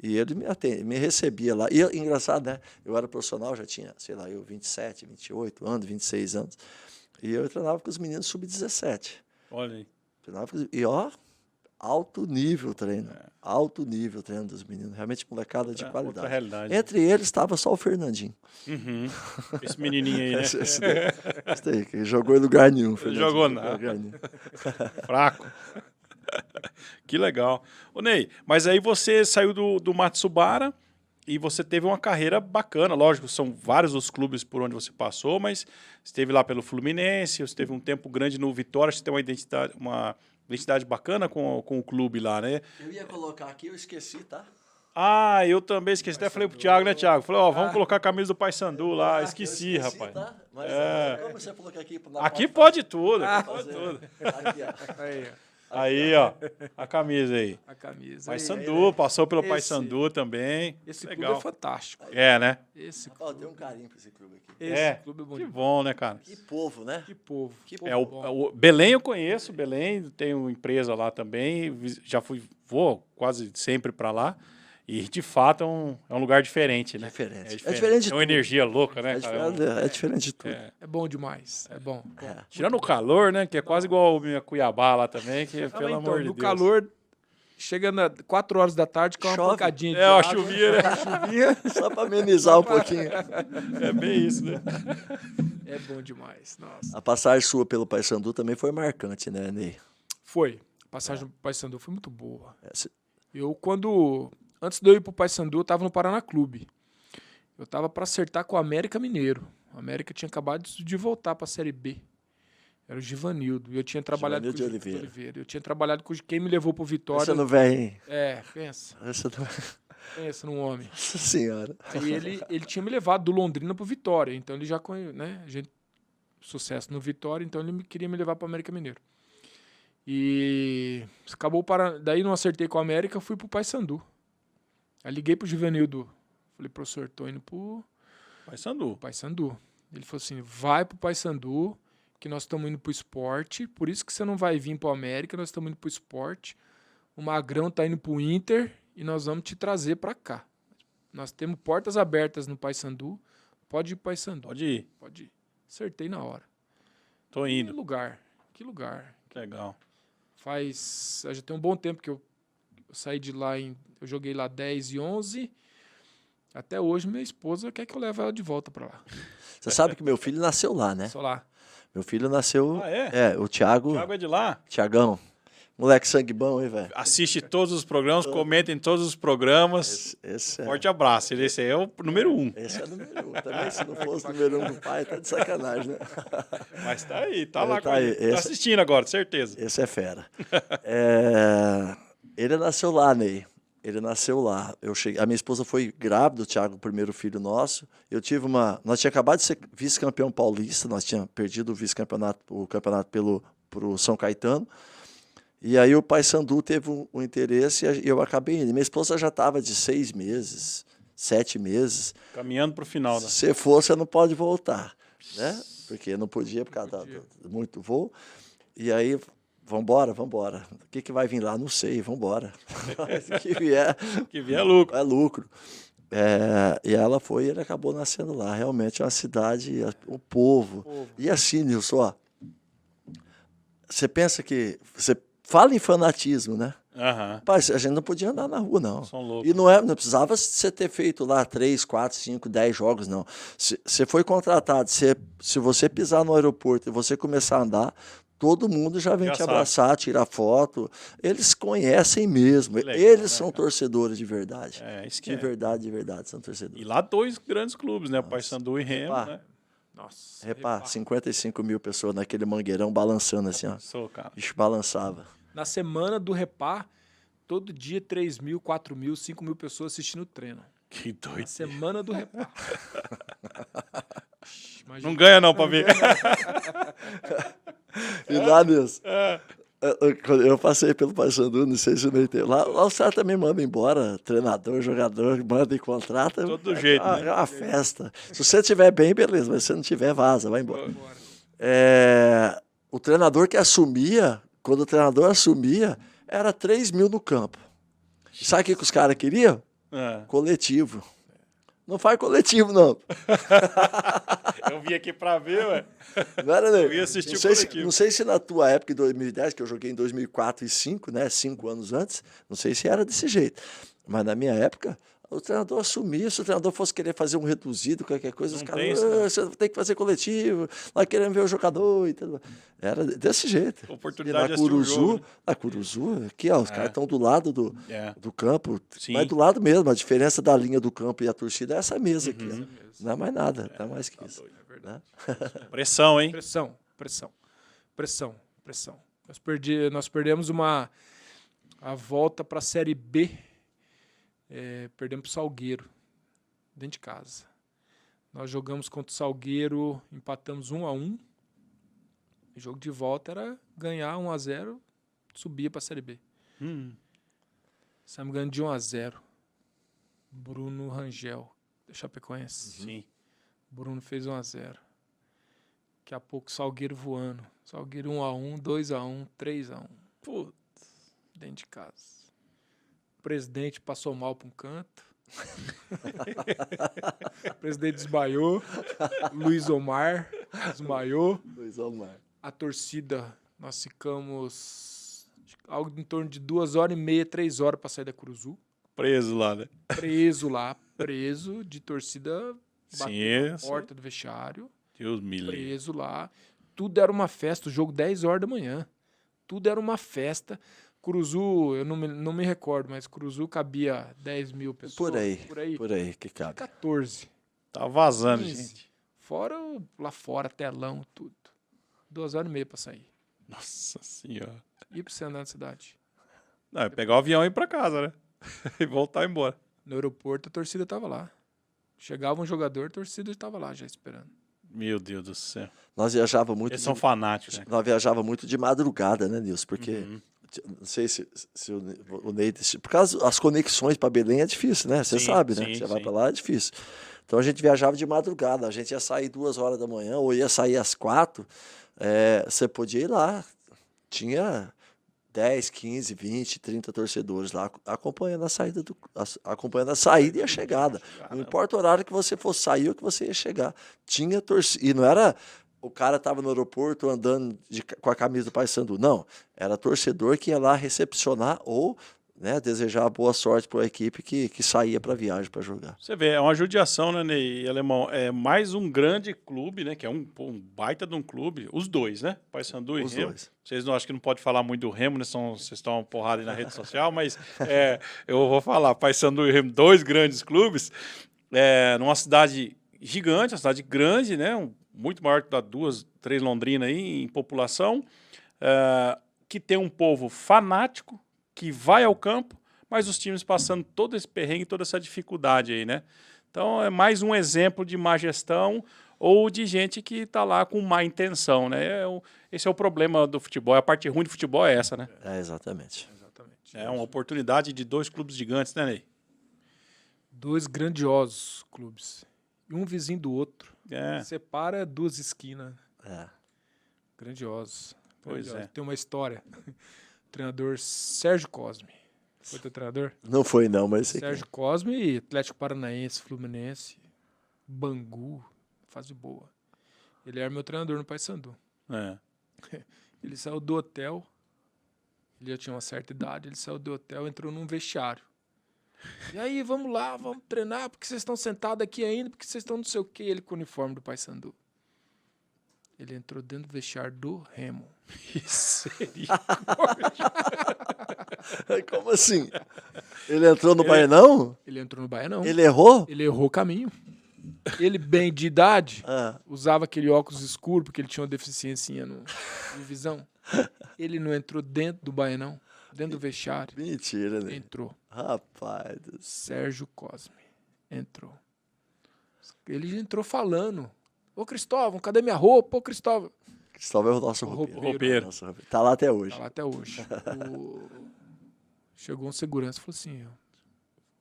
E ele me recebia lá. E engraçado, né? Eu era profissional, já tinha, sei lá, 27, 28 anos, 26 anos. E eu treinava com os meninos sub-17. Olha aí. E ó, alto nível treino. Alto nível treino dos meninos. Realmente molecada de qualidade. Outra realidade. Entre eles estava só o Fernandinho. Uhum. Esse menininho aí, né? Esse daí, que jogou em lugar nenhum. Jogou nada. Lugar nenhum. Fraco. Que legal. Ô Ney, mas aí você saiu do Matsubara e você teve uma carreira bacana. Lógico, são vários os clubes por onde você passou, mas você esteve lá pelo Fluminense, você teve um tempo grande no Vitória, você tem uma identidade bacana com o clube lá, né? Eu ia colocar aqui, eu esqueci, tá? Ah, eu também esqueci. Até falei pro Thiago, né, Thiago? Falei, ó, vamos colocar a camisa do Paysandu lá. Esqueci, rapaz. Tá? Mas como você colocar aqui? Aqui pode tudo. Pode tudo. Aqui, ó. Aí, ó, a camisa aí. A camisa. Paysandu, passou pelo Esse- Paysandu também. Esse Legal. clube é fantástico. É, né? Esse Ó, tem um carinho pra esse clube aqui. clube é bom Que demais. bom, né, cara? Que povo, né? Que povo. Que povo É, bom. o Belém eu conheço, Belém, tenho empresa lá também, já vou quase sempre para lá. E, de fato, é um lugar diferente, né? Diferente. É É diferente de É uma tudo. energia louca, né, cara? É diferente de tudo. É bom demais. É bom. Tirando o calor, né? Que é quase igual o minha Cuiabá lá também, que, Ah, pelo mas amor de no Deus. calor, chega na 4 horas da tarde com uma Chove. pancadinha de É, uma água. chuvinha, né? Só para amenizar um pouquinho. É bem isso, né? É bom demais. Nossa. A passagem sua pelo Paysandu também foi marcante, né, Ney? Foi. A passagem pro Paysandu foi muito boa. Essa- Antes de eu ir pro Paysandu, eu tava no Paraná Clube. Eu tava para acertar com o América Mineiro. O América tinha acabado de voltar para a Série B. Era o Givanildo. E eu tinha trabalhado Givanildo com o de Oliveira. Oliveira. Eu tinha trabalhado com quem me levou pro Vitória. Essa não vem, hein? Pensa. Essa não... Pensa num homem. Nossa senhora. Aí ele tinha me levado do Londrina pro Vitória. Então ele já conhece, né? Sucesso no Vitória, então ele queria me levar para América Mineiro. E acabou daí não acertei com a América, fui pro Paysandu. Aí liguei pro Givanildo. Falei, professor, tô indo pro Paysandu. Paysandu. Ele falou assim, vai pro Paysandu, que nós estamos indo pro esporte, por isso que você não vai vir pro América, nós estamos indo pro esporte. O Magrão tá indo pro Inter e nós vamos te trazer para cá. Nós temos portas abertas no Paysandu, pode ir pro Paysandu. Pode ir. Pode ir. Acertei na hora. Tô Que indo. lugar, que lugar. Legal. Já tem um bom tempo que eu saí de lá, eu joguei lá 10 e 11. Até hoje minha esposa quer que eu leve ela de volta para lá. Você sabe que meu filho nasceu lá, né? Só lá. Meu filho nasceu... Ah, é? o Thiago... Thiago é de lá? Thiagão. Moleque sangue bom, hein, velho? Assiste todos os programas, comenta em todos os programas. Esse é... Forte abraço. Esse aí é o número 1. Esse é o número 1. Também, se não fosse o número 1 do pai, tá de sacanagem, né? Mas tá aí, tá lá Tá com aí, ele. Tá esse- assistindo agora, certeza. Esse é fera. Ele nasceu lá, Ney. Ele nasceu lá. A minha esposa foi grávida, o Thiago, o primeiro filho nosso. Nós tínhamos acabado de ser vice-campeão paulista, nós tínhamos perdido o campeonato pro São Caetano. E aí o Paysandu teve um interesse e eu acabei indo. Minha esposa já estava de 6 meses, 7 meses. Caminhando pro final. Se você for, você não pode voltar, né? Porque não podia por causa do muito voo. E aí, vambora. O que vai vir lá? Não sei, vambora. O que vier Que vier lucro. é lucro. E ela foi e ele acabou nascendo lá. Realmente é uma cidade, o povo. E assim, Nilson, ó, você pensa que... Você fala em fanatismo, né? Aham. Rapaz, a gente não podia andar na rua, não. São loucos. E não precisava você ter feito lá 3, 4, 5, 10 jogos, não. Você foi contratado, se você pisar no aeroporto e você começar a andar, todo mundo já vem Já te sabe. abraçar, tirar foto. Eles conhecem mesmo. Que legal, Eles né, são cara? torcedores de verdade. É, isso que De é. verdade, são torcedores. E lá 2 grandes clubes, né? Paysandu e Remo, Ah, né? Nossa. Repá, 55 mil pessoas naquele mangueirão balançando assim, ó. Sou, cara. Bicho balançava. Na semana do Repá, todo dia 3 mil, 4 mil, 5 mil pessoas assistindo o treino. Que Na doido. semana do Repá. Não ganha não pra ver. E lá nisso, quando eu passei pelo Paysandu, não sei se não entendeu. Lá os caras também mandam embora, treinador, jogador, manda e contrata. Todo jeito, né? É uma festa. Se você estiver bem, beleza, mas se você não estiver, vaza, vai embora. Agora. O treinador que assumia, quando o treinador assumia, era 3 mil no campo. Sabe o que os caras queriam? Coletivo. Não faz coletivo, não. Eu vim aqui pra ver, ué. Não era, né? Eu ia assistir não o sei coletivo. não sei se na tua época, em 2010, que eu joguei em 2004 e 2005, né? 5 anos antes, não sei se era desse jeito. Mas na minha época, o treinador assumia. Se o treinador fosse querer fazer um reduzido, qualquer coisa, Não os tem caras, isso, né? você tem que fazer coletivo, nós queremos ver o jogador e tudo. Era desse jeito. Oportunidade E de assistir um jogo, né? Na Curuzu, aqui, ó, os caras estão do lado do campo, Sim. mas do lado mesmo. A diferença da linha do campo e a torcida é essa mesa aqui. Ó. Não é mais nada, não é mais que isso. É verdade. Pressão, hein? Pressão. Nós perdemos a volta para a Série B. Perdemos para o Salgueiro, dentro de casa. Nós jogamos contra o Salgueiro, empatamos 1-1. O jogo de volta era ganhar 1-0, subia para a Série B. Saímos ganhando de 1-0. Bruno Rangel, da Chapecoense. Sim. Bruno fez 1-0. Daqui a pouco Salgueiro voando. Salgueiro 1-1, 2-1, 3-1. Putz. Dentro de casa. O presidente passou mal para um canto. O presidente desmaiou. Luiz Omar desmaiou. Luiz Omar. A torcida, nós ficamos algo em torno de 2h30, 3 horas para sair da Curuzu. Preso lá, né? Preso de torcida batendo Sim, na porta do vestiário. Deus me livre. Preso lá. Tudo era uma festa, o jogo 10 horas da manhã. Tudo era uma festa. Curuzu, eu não me recordo, mas Curuzu cabia 10 mil pessoas. Por aí que cabe. 14. Tá vazando, 15. gente. Fora lá fora, telão, tudo. 2h30 para sair. Nossa senhora. E para você andar na cidade? Não, é pegar o avião e ir pra casa, né? E voltar embora. No aeroporto, a torcida estava lá. Chegava um jogador, a torcida estava lá já esperando. Meu Deus do céu. Nós viajávamos muito. Eles são fanáticos, né? Nós viajávamos muito de madrugada, né, Nilson? Porque não sei se o Ney, por causa das conexões para Belém é difícil, né? Você sabe, né? Você vai para lá é difícil. Então a gente viajava de madrugada. A gente ia sair 2 horas da manhã ou ia sair às 4. Você podia ir lá. Tinha 10, 15, 20, 30 torcedores lá acompanhando a saída acompanhando a saída e a chegada. Não importa o horário que você fosse sair ou que você ia chegar. Tinha torcida. E não era o cara estava no aeroporto andando com a camisa do Paysandu. Não. Era torcedor que ia lá recepcionar ou, né, desejar boa sorte para a equipe que saía para a viagem para jogar. Você vê, é uma judiação, né, Ney, Alemão? É mais um grande clube, né? Que é um baita de um clube. Os dois, né? Paysandu e Os Remo. dois. Vocês não acham que não pode falar muito do Remo, né? Vocês estão uma porrada aí na rede social, mas eu vou falar. Paysandu e Remo, 2 grandes clubes. Numa cidade gigante, uma cidade grande, né? Muito maior que da 2, 3 Londrina aí em população. Que tem um povo fanático, que vai ao campo, mas os times passando todo esse perrengue, toda essa dificuldade aí, né? Então é mais um exemplo de má gestão ou de gente que está lá com má intenção, né? Esse é o problema do futebol, a parte ruim do futebol é essa, né? Exatamente. É uma oportunidade de 2 clubes gigantes, né, Ney? 2 grandiosos clubes. E um vizinho do outro. É. Separa 2 esquinas. É. Grandiosos. Pois é. Tem uma história. O treinador Sérgio Cosme. Foi teu treinador? Não foi não, mas... Sérgio Cosme, Atlético Paranaense, Fluminense, Bangu, fase boa. Ele era meu treinador no Paysandu. Ele saiu do hotel, ele já tinha uma certa idade, ele saiu do hotel, entrou num vestiário. E aí, vamos lá, vamos treinar, porque vocês estão sentados aqui ainda, porque vocês estão não sei o quê, ele com o uniforme do Paysandu. Ele entrou dentro do vestiário do Remo. Como assim? Ele entrou no Baianão? Ele entrou no Baianão. Ele errou? Ele errou o caminho. Ele bem de idade, Ah, usava aquele óculos escuro, porque ele tinha uma deficiência de visão. Ele não entrou dentro do Baianão, dentro do vestiário. mentira, né? Entrou. Rapaz do céu. Sérgio Cosme. Entrou. Ele entrou falando. Ô, Cristóvão, cadê minha roupa? Ô, Cristóvão. Cristóvão é o nosso O roupeiro. roupeiro. Nosso roupeiro. Tá lá até hoje. Tá lá até hoje. Chegou um segurança e falou assim,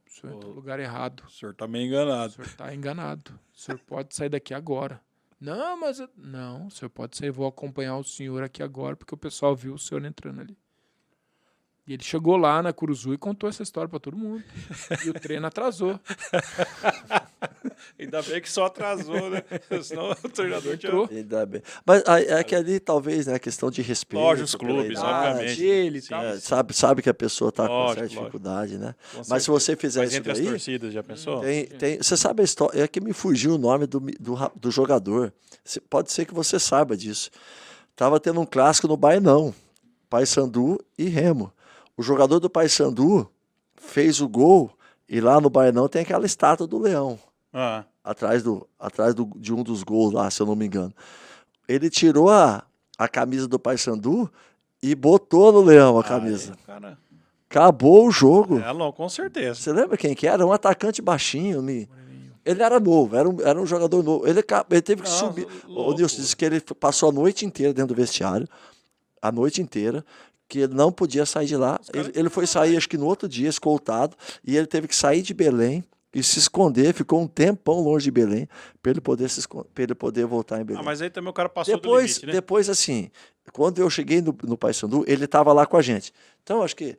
o senhor entrou no lugar errado. O senhor tá meio O enganado. senhor tá enganado. O senhor pode sair daqui agora. Não, mas... Não, o senhor pode sair. Vou acompanhar o senhor aqui agora, porque o pessoal viu o senhor entrando ali. E ele chegou lá na Curuzu e contou essa história pra todo mundo. E o treino atrasou. Ainda bem que só atrasou, né? Senão o treinador tinha... Entrou. Ainda bem. Mas é que ali, talvez, né, questão de respeito. Lógico, os pela clubes, idade, obviamente. Ele e Sim, tal. é, sabe que a pessoa tá com Lógico, certa dificuldade, né? com Mas se certeza. você fizer Mas isso entre as daí, torcidas, já pensou? você sabe a história, é que me fugiu o nome do jogador. Pode ser que você saiba disso. Tava tendo um clássico no Baenão, Paysandu e Remo. O jogador do Paysandu fez o gol e lá no Baenão tem aquela estátua do leão. Ah, De um dos gols lá, se eu não me engano. Ele tirou a camisa do Paysandu e botou no leão a camisa. aí, cara, Acabou o jogo. com certeza. Você lembra quem que era? Um atacante baixinho. Ele era novo, era um jogador novo. Ele teve que subir. O Nilson disse que ele passou a noite inteira dentro do vestiário. A noite inteira. Que ele não podia sair de lá. Ele foi sair, acho que no outro dia, escoltado. E ele teve que sair de Belém e se esconder. Ficou um tempão longe de Belém para ele poder voltar em Belém. Mas aí também o cara passou do limite, né? Depois, assim, quando eu cheguei no Paysandu, ele estava lá com a gente. Então, acho que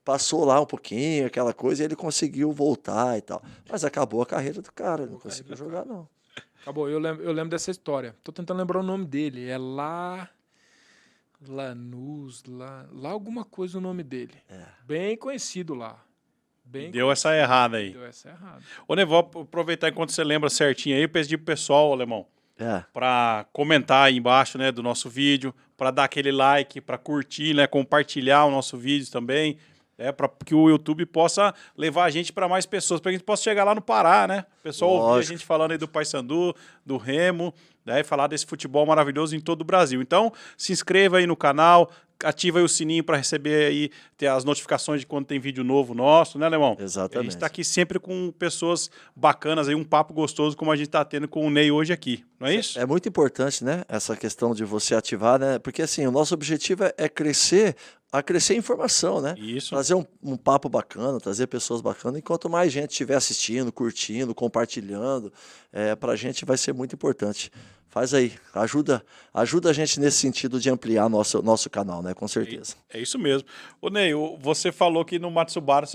passou lá um pouquinho, aquela coisa, e ele conseguiu voltar e tal. Mas acabou a carreira do cara, ele não conseguiu jogar, não. Acabou, eu lembro dessa história. Tô tentando lembrar o nome dele. É Lanús, lá alguma coisa o nome dele. Bem conhecido lá. Deu essa errada aí. Deu essa errada. Ô, Ney, vou aproveitar enquanto você lembra certinho aí, eu pedir pro pessoal, Alemão, para comentar aí embaixo, né, do nosso vídeo, para dar aquele like, para curtir, né, compartilhar o nosso vídeo também, para que o YouTube possa levar a gente para mais pessoas, para que a gente possa chegar lá no Pará, né? O pessoal ouvir a gente falando aí do Paysandu, do Remo, né, e falar desse futebol maravilhoso em todo o Brasil. Então, se inscreva aí no canal, ativa aí o sininho para receber aí, ter as notificações de quando tem vídeo novo nosso, né, Alemão? Exatamente. A gente está aqui sempre com pessoas bacanas aí, um papo gostoso como a gente está tendo com o Ney hoje aqui, não é isso? É muito importante, né, essa questão de você ativar, né, porque assim, o nosso objetivo é crescer em informação, né? Isso. Trazer um papo bacana, trazer pessoas bacanas, e quanto mais gente estiver assistindo, curtindo, compartilhando, para a gente vai ser muito importante. Faz aí, ajuda a gente nesse sentido de ampliar nosso canal, né? Com certeza. É isso mesmo. Ô Ney, você falou que no Matsubara,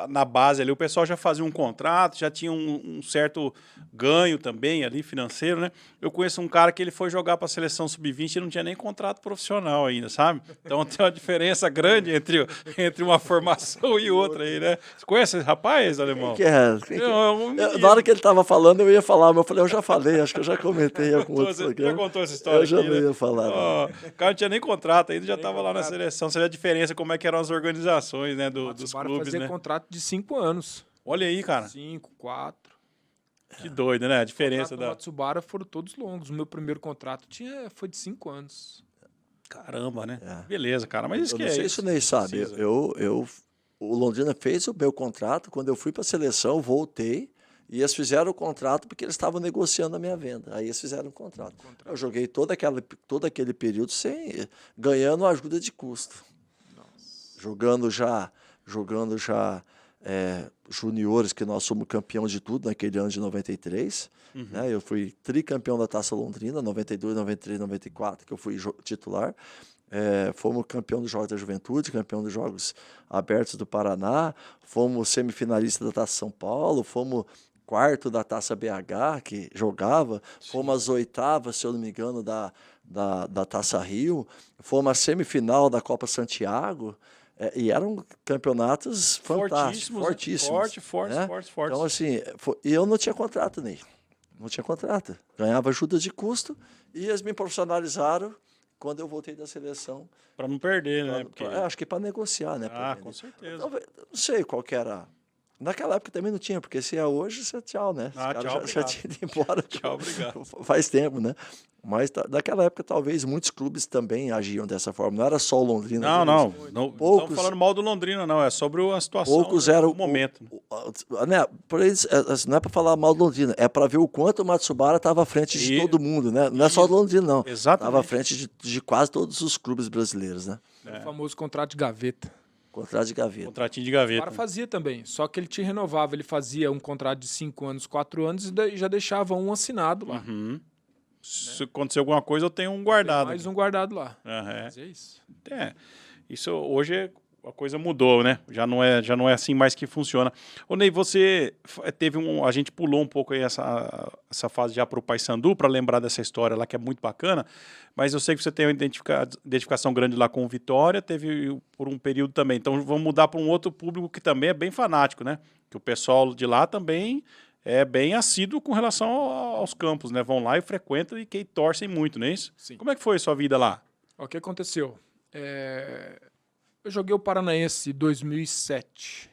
na base ali, o pessoal já fazia um contrato, já tinha um certo ganho também ali, financeiro, né? Eu conheço um cara que ele foi jogar para a seleção sub-20 e não tinha nem contrato profissional ainda, sabe? Então tem uma diferença grande entre uma formação e outra aí, né? Você conhece esse rapaz, Alemão? Quem que é? Na hora que ele estava falando, eu ia falar, mas eu falei, eu já falei, acho que eu já comentei em algum outro programa. Já contou essa história Eu já aqui, não né? ia falar. O cara não tinha nem contrato ainda, já estava lá na seleção. Você vê a diferença, como é que eram as organizações, né, dos clubes, fazia né? contrato de 5 anos. Olha aí, cara. 5, 4. Que doido, né? A diferença O Matsubara foram todos longos. O meu primeiro contrato foi de 5 anos. Caramba, né? Beleza, cara. Mas isso Eu que não sei se o Ney sabe. O Londrina fez o meu contrato. Quando eu fui para a seleção, voltei. E eles fizeram o contrato porque eles estavam negociando a minha venda. Aí eles fizeram o contrato. Eu joguei todo aquele período ganhando ajuda de custo. Nossa. Jogando já juniores, que nós somos campeão de tudo naquele ano de 93. Né? Eu fui tricampeão da Taça Londrina, 92, 93, 94, que eu fui titular. Fomos campeão dos Jogos da Juventude, campeão dos Jogos Abertos do Paraná, fomos semifinalista da Taça São Paulo, fomos quarto da Taça BH, que jogava, fomos às oitavas, se eu não me engano, da Taça Rio, fomos à semifinal da Copa Santiago, e eram campeonatos fantásticos, fortíssimos. Forte. Então, assim, e eu não tinha contrato, Ney. Não tinha contrato. Ganhava ajuda de custo e eles me profissionalizaram quando eu voltei da seleção. Para não perder, né? Acho que para negociar, né? Com certeza. Não sei qual que era Naquela época também não tinha, porque se é hoje, você tchau, né? Os caras tchau, já tinha ido embora. Tchau, obrigado. Faz tempo, né? Mas naquela época, talvez, muitos clubes também agiam dessa forma. Não era só o Londrina. Não Poucos, estamos falando mal do Londrina, não. É sobre a situação poucos eram do momento. Né? Por eles, não é para falar mal do Londrina, é para ver o quanto o Matsubara estava à frente de todo mundo, né? Não é só do Londrina, não. Exatamente. Estava à frente de quase todos os clubes brasileiros, né? O famoso contrato de gaveta. Contrato de gaveta. Contratinho de O gaveta. cara fazia também, só que ele te renovava. Ele fazia um contrato de 5 anos, 4 anos e já deixava um assinado lá. Se acontecer alguma coisa, eu tenho um guardado. Mais um guardado lá. Uhum. É isso. Isso hoje a coisa mudou, né? Já não é assim mais que funciona. Ô Ney, você teve a gente pulou um pouco aí essa fase já para o Paysandu, para lembrar dessa história lá que é muito bacana, mas eu sei que você tem uma identificação grande lá com o Vitória, teve por um período também. Então vamos mudar para um outro público que também é bem fanático, né? Que o pessoal de lá também é bem assíduo com relação aos campos, né? Vão lá e frequentam e que torcem muito, não é isso? Sim. Como é que foi a sua vida lá? O que aconteceu? Eu joguei o Paranaense 2007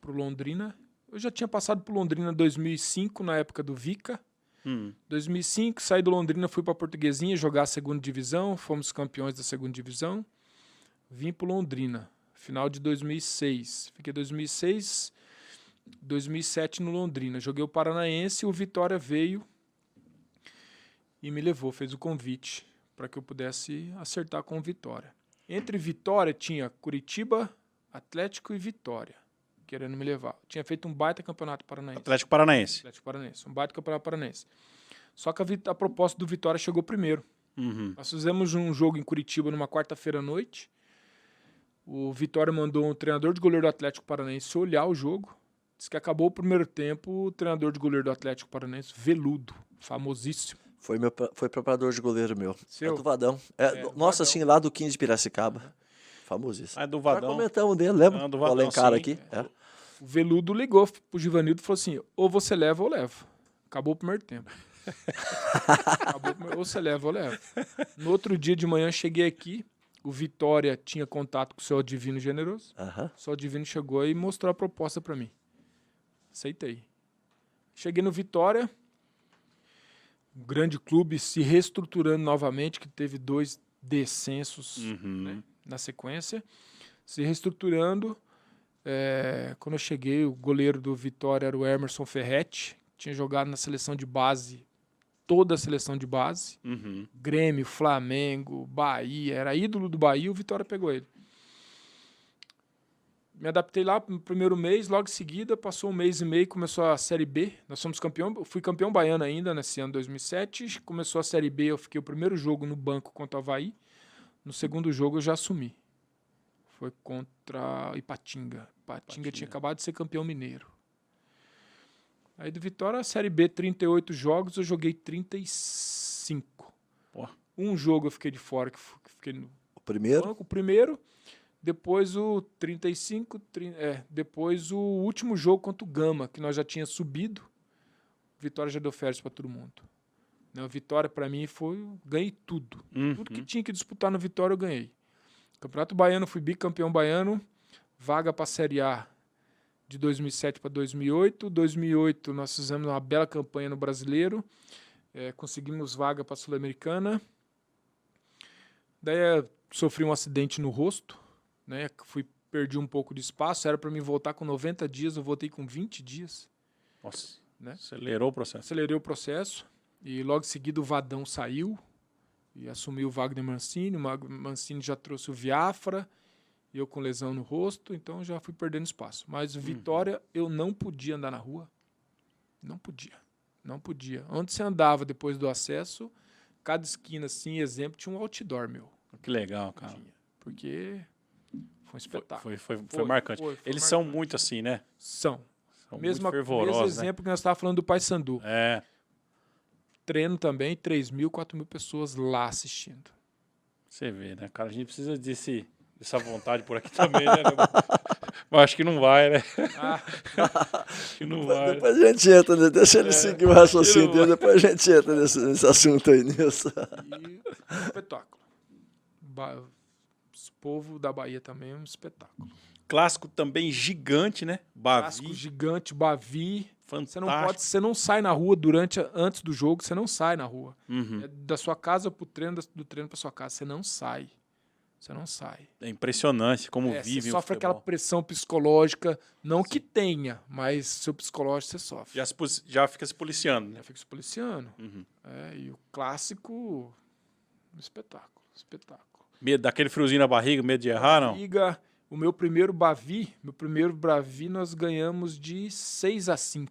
pro Londrina. Eu já tinha passado pro Londrina em 2005, na época do Vica. 2005, saí do Londrina, fui pra Portuguesinha jogar a segunda divisão. Fomos campeões da segunda divisão. Vim pro Londrina, final de 2006. Fiquei 2006, 2007 no Londrina. Joguei o Paranaense e o Vitória veio e me levou, fez o convite para que eu pudesse acertar com o Vitória. Entre Vitória tinha Curitiba, Atlético e Vitória, querendo me levar. Tinha feito um baita campeonato paranaense. Atlético Paranaense. Atlético Paranaense, um baita campeonato paranaense. Só que a proposta do Vitória chegou primeiro. Nós fizemos um jogo em Curitiba numa quarta-feira à noite. O Vitória mandou um treinador de goleiro do Atlético Paranaense olhar o jogo. Disse que acabou o primeiro tempo, o treinador de goleiro do Atlético Paranaense, Veludo, famosíssimo. Foi preparador de goleiro meu. Seu? É do Vadão. do Nossa, Vadão. assim, lá do 15 de Piracicaba. Famosíssimo. É do Vadão. Já comentamos dele, lembra? Do O Vadão, Alencar sim. aqui. O Veludo ligou pro Givanildo e falou assim, ou você leva ou leva. Acabou o primeiro tempo. Ou você leva ou leva. No outro dia de manhã cheguei aqui, o Vitória tinha contato com o seu Divino Generoso. O seu Divino chegou e mostrou a proposta para mim. Aceitei. Cheguei no Vitória, um grande clube se reestruturando novamente, que teve 2 descensos né, na sequência. Se reestruturando. Quando eu cheguei, o goleiro do Vitória era o Emerson Ferretti. Tinha jogado na seleção de base, toda a seleção de base. Grêmio, Flamengo, Bahia. Era ídolo do Bahia, o Vitória pegou ele. Me adaptei lá no primeiro mês, logo em seguida, passou 1 mês e meio, começou a Série B. Nós fomos campeão, fui campeão baiano ainda nesse ano 2007. Começou a Série B, eu fiquei o primeiro jogo no banco contra o Avaí. No segundo jogo eu já assumi. Foi contra Ipatinga. Ipatinga tinha acabado de ser campeão mineiro. Aí do Vitória, a Série B, 38 jogos, eu joguei 35. Um jogo eu fiquei de fora, que fiquei no primeiro? banco, o primeiro. Depois o 35, depois o último jogo contra o Gama, que nós já tínhamos subido. Vitória já deu férias para todo mundo. O Vitória, para mim, ganhei tudo. Tudo que tinha que disputar no Vitória, eu ganhei. Campeonato Baiano, fui bicampeão baiano. Vaga para a Série A de 2007 para 2008. 2008, nós fizemos uma bela campanha no Brasileiro. Conseguimos vaga para a Sul-Americana. Daí sofri um acidente no rosto. Né, perdi um pouco de espaço, era para mim voltar com 90 dias, eu voltei com 20 dias. Nossa, né? Acelerou o processo. Acelerei o processo e logo em seguida o Vadão saiu e assumiu o Wagner Mancini. O Mancini já trouxe o Viafra, eu com lesão no rosto, então já fui perdendo espaço. Mas Vitória, eu não podia andar na rua. Não podia. Onde você andava depois do acesso, cada esquina, assim, exemplo, tinha um outdoor, meu. Que legal, cara. Porque foi um espetáculo. Foi marcante. Eles marcante. são muito assim, né? São muito fervorosos, mesmo exemplo que nós estávamos falando do Paysandu. Treino também, 3.000, 4.000 pessoas lá assistindo. Você vê, né, cara? A gente precisa dessa vontade por aqui também, né? Mas acho que não vai, né? Acho que não vai. Depois a gente entra, né? Deixa ele seguir o raciocínio dele, depois a gente entra nesse assunto aí, nisso. E espetáculo. O povo da Bahia também é um espetáculo. clássico também gigante, né? Clássico Bavi. gigante, Bavi. Fantástico. Você não sai na rua antes do jogo, você não sai na rua. Uhum. É da sua casa pro treino, do treino pra sua casa, você não sai. Você não sai. É impressionante como Você vive o sofre aquela futebol. pressão psicológica, não que tenha, mas seu psicológico você sofre. Já fica se policiando, né? Já fica se policiando. Uhum. E o clássico, espetáculo, espetáculo. Medo daquele friozinho na barriga, medo de errar, não? Liga, o meu primeiro Bavi, nós ganhamos de 6-5.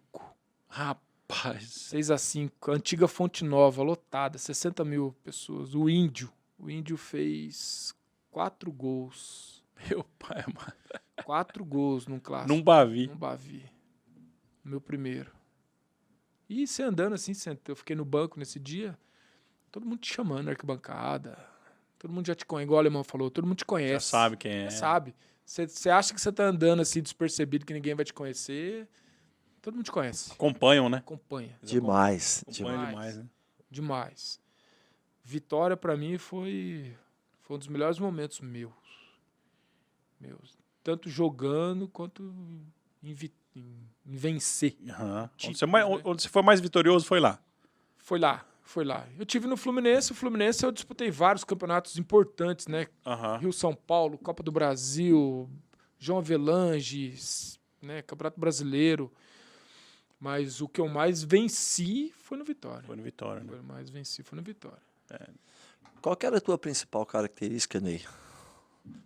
Rapaz. 6-5. Antiga Fonte Nova, lotada, 60 mil pessoas. O Índio fez 4 gols. Meu pai, mano. 4 gols num clássico. Num Bavi. Num Bavi. Meu primeiro. E você andando assim, eu fiquei no banco nesse dia, todo mundo te chamando na arquibancada. Todo mundo já te conhece, igual o Alemão falou, todo mundo te conhece. Já sabe quem é. Já sabe. Você acha que você tá andando assim, despercebido, que ninguém vai te conhecer. Todo mundo te conhece. Acompanham, né? Acompanha. Demais. Acompanham demais, né? Demais. Vitória, pra mim, foi um dos melhores momentos meus. Tanto jogando, quanto em vencer. Uhum. Título, Onde você foi mais vitorioso foi lá. Foi lá. Eu tive no Fluminense. O Fluminense eu disputei vários campeonatos importantes, né? Uhum. Rio, São Paulo, Copa do Brasil, João Avelange, né? Campeonato Brasileiro. Mas o que eu mais venci foi no Vitória. Foi no Vitória, né? O que eu mais venci foi no Vitória. Qual que era a tua principal característica, Ney?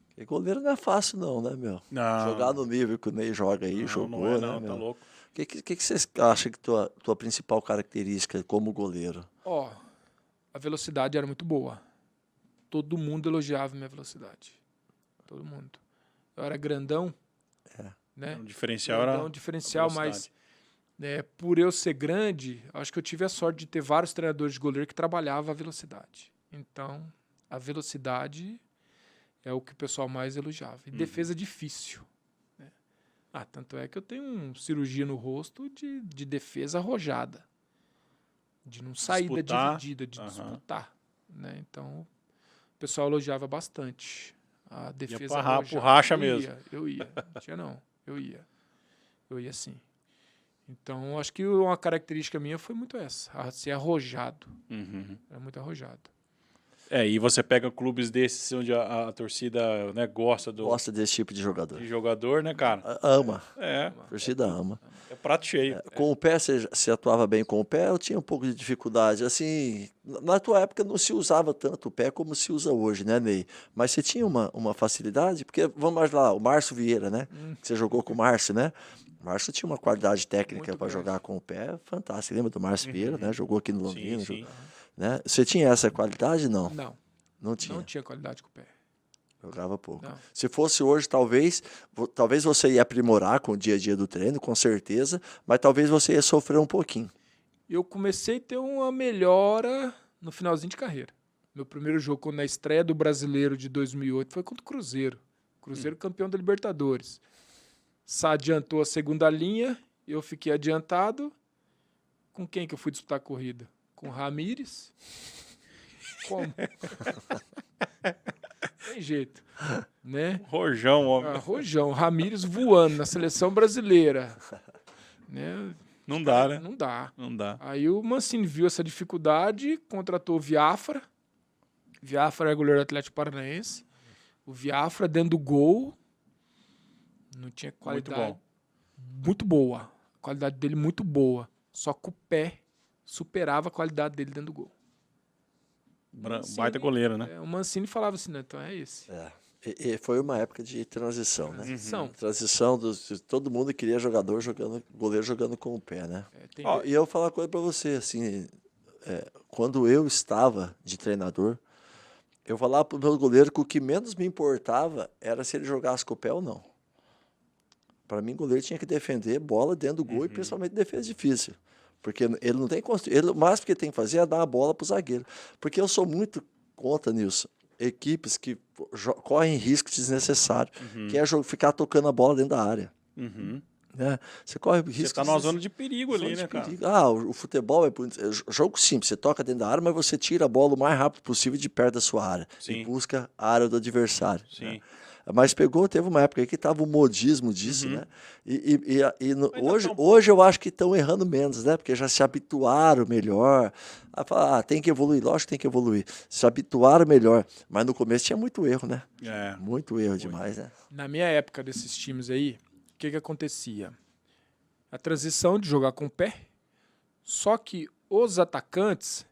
Porque goleiro não é fácil não, né, meu? Não. Jogar no nível que o Ney joga aí, jogou, não é, né, não, meu? tá louco. O que você acha que tua principal característica como goleiro? A velocidade era muito boa. Todo mundo elogiava minha velocidade. Todo mundo. Eu era grandão, né? O diferencial Grandão, era diferencial, a mas velocidade. por eu ser grande, acho que eu tive a sorte de ter vários treinadores de goleiro que trabalhavam a velocidade. Então, a velocidade é o que o pessoal mais elogiava. E defesa difícil. Né? Tanto é que eu tenho uma cirurgia no rosto de defesa arrojada. De não sair da dividida, de disputar. Né? Então, o pessoal elogiava bastante. A defesa pro racha eu mesmo. Eu ia. Não tinha não. Eu ia sim. Então, acho que uma característica minha foi muito essa. Ser arrojado. Uhum. Era muito arrojado. E você pega clubes desses onde a torcida, né, gosta Desse tipo de jogador. de jogador, né, cara? Ama. É, A torcida ama. é prato cheio. Com o pé, você atuava bem com o pé, eu tinha um pouco de dificuldade. Assim, na tua época não se usava tanto o pé como se usa hoje, né, Ney? Mas você tinha uma facilidade, porque, vamos lá, o Márcio Vieira, né? Que você jogou com o Márcio, né? O Márcio tinha uma qualidade técnica para jogar com o pé fantástica. Lembra do Márcio Vieira, né? Jogou aqui no Londrina. Sim. Né? Você tinha essa qualidade? Não. Não tinha. Não tinha qualidade com o pé. Jogava pouco. Não. Se fosse hoje, talvez você ia aprimorar com o dia a dia do treino, com certeza, mas talvez você ia sofrer um pouquinho. Eu comecei a ter uma melhora no finalzinho de carreira. Meu primeiro jogo na estreia do Brasileiro de 2008 foi contra o Cruzeiro. Cruzeiro campeão da Libertadores. Sá adiantou a segunda linha, eu fiquei adiantado. Com quem que eu fui disputar a corrida? Com o Ramírez. Como? Tem jeito, né? Rojão, homem. Rojão, Ramírez voando na seleção brasileira. Né? Não dá, né? Não dá. Não dá. Aí o Mancini viu essa dificuldade, contratou o Viafra. Viafra é goleiro do Atlético Paranaense. O Viafra dentro do gol. Não tinha qualidade. Muito bom. Muito boa. A qualidade dele muito boa. Só que o pé superava a qualidade dele dentro do gol. Baita goleiro, né? O Mancini falava assim, né? Então é esse. E foi uma época de transição, né? Transição. Transição, todo mundo queria goleiro jogando com o pé, né? E eu vou falar uma coisa pra você, assim, quando eu estava de treinador, eu falava pro meu goleiro que o que menos me importava era se ele jogasse com o pé ou não. Para mim, o goleiro tinha que defender bola dentro do gol e principalmente defesa difícil. Porque ele não tem o máximo que ele tem que fazer é dar a bola pro zagueiro. Porque eu sou muito contra, Nilson, equipes que correm risco desnecessário, que é ficar tocando a bola dentro da área. Né? Você corre risco. Você está numa zona de perigo ali, né, cara? O futebol é jogo simples. Você toca dentro da área, mas você tira a bola o mais rápido possível de perto da sua área. Sim. E busca a área do adversário. Sim. Né? Mas teve uma época aí que tava o modismo disso, né? Mas Hoje eu acho que estão errando menos, né? Porque já se habituaram melhor. A falar, tem que evoluir, lógico que tem que evoluir. Se habituaram melhor. Mas no começo tinha muito erro, né? Muito erro demais, né? Na minha época desses times aí, o que acontecia? A transição de jogar com o pé, só que os atacantes,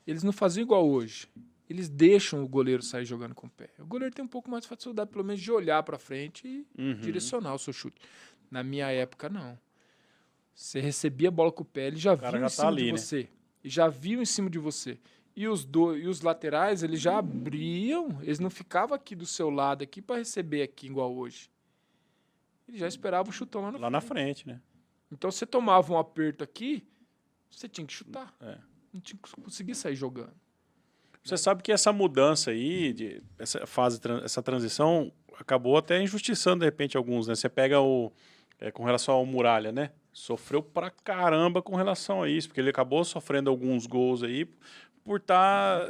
eles não faziam igual hoje. Eles deixam o goleiro sair jogando com o pé. O goleiro tem um pouco mais de facilidade, pelo menos, de olhar para frente e direcionar o seu chute. Na minha época, não. Você recebia a bola com o pé, ele já viu em cima de você. E já viu em cima de você. E os laterais, eles já abriam, eles não ficavam aqui do seu lado aqui para receber aqui igual hoje. Ele já esperava o chutão lá na frente, né? Então, você tomava um aperto aqui, você tinha que chutar. Não tinha que conseguir sair jogando. Você sabe que essa mudança aí, essa transição, acabou até injustiçando, de repente, alguns, né? Você pega com relação ao Muralha, né? Sofreu pra caramba com relação a isso, porque ele acabou sofrendo alguns gols aí por estar...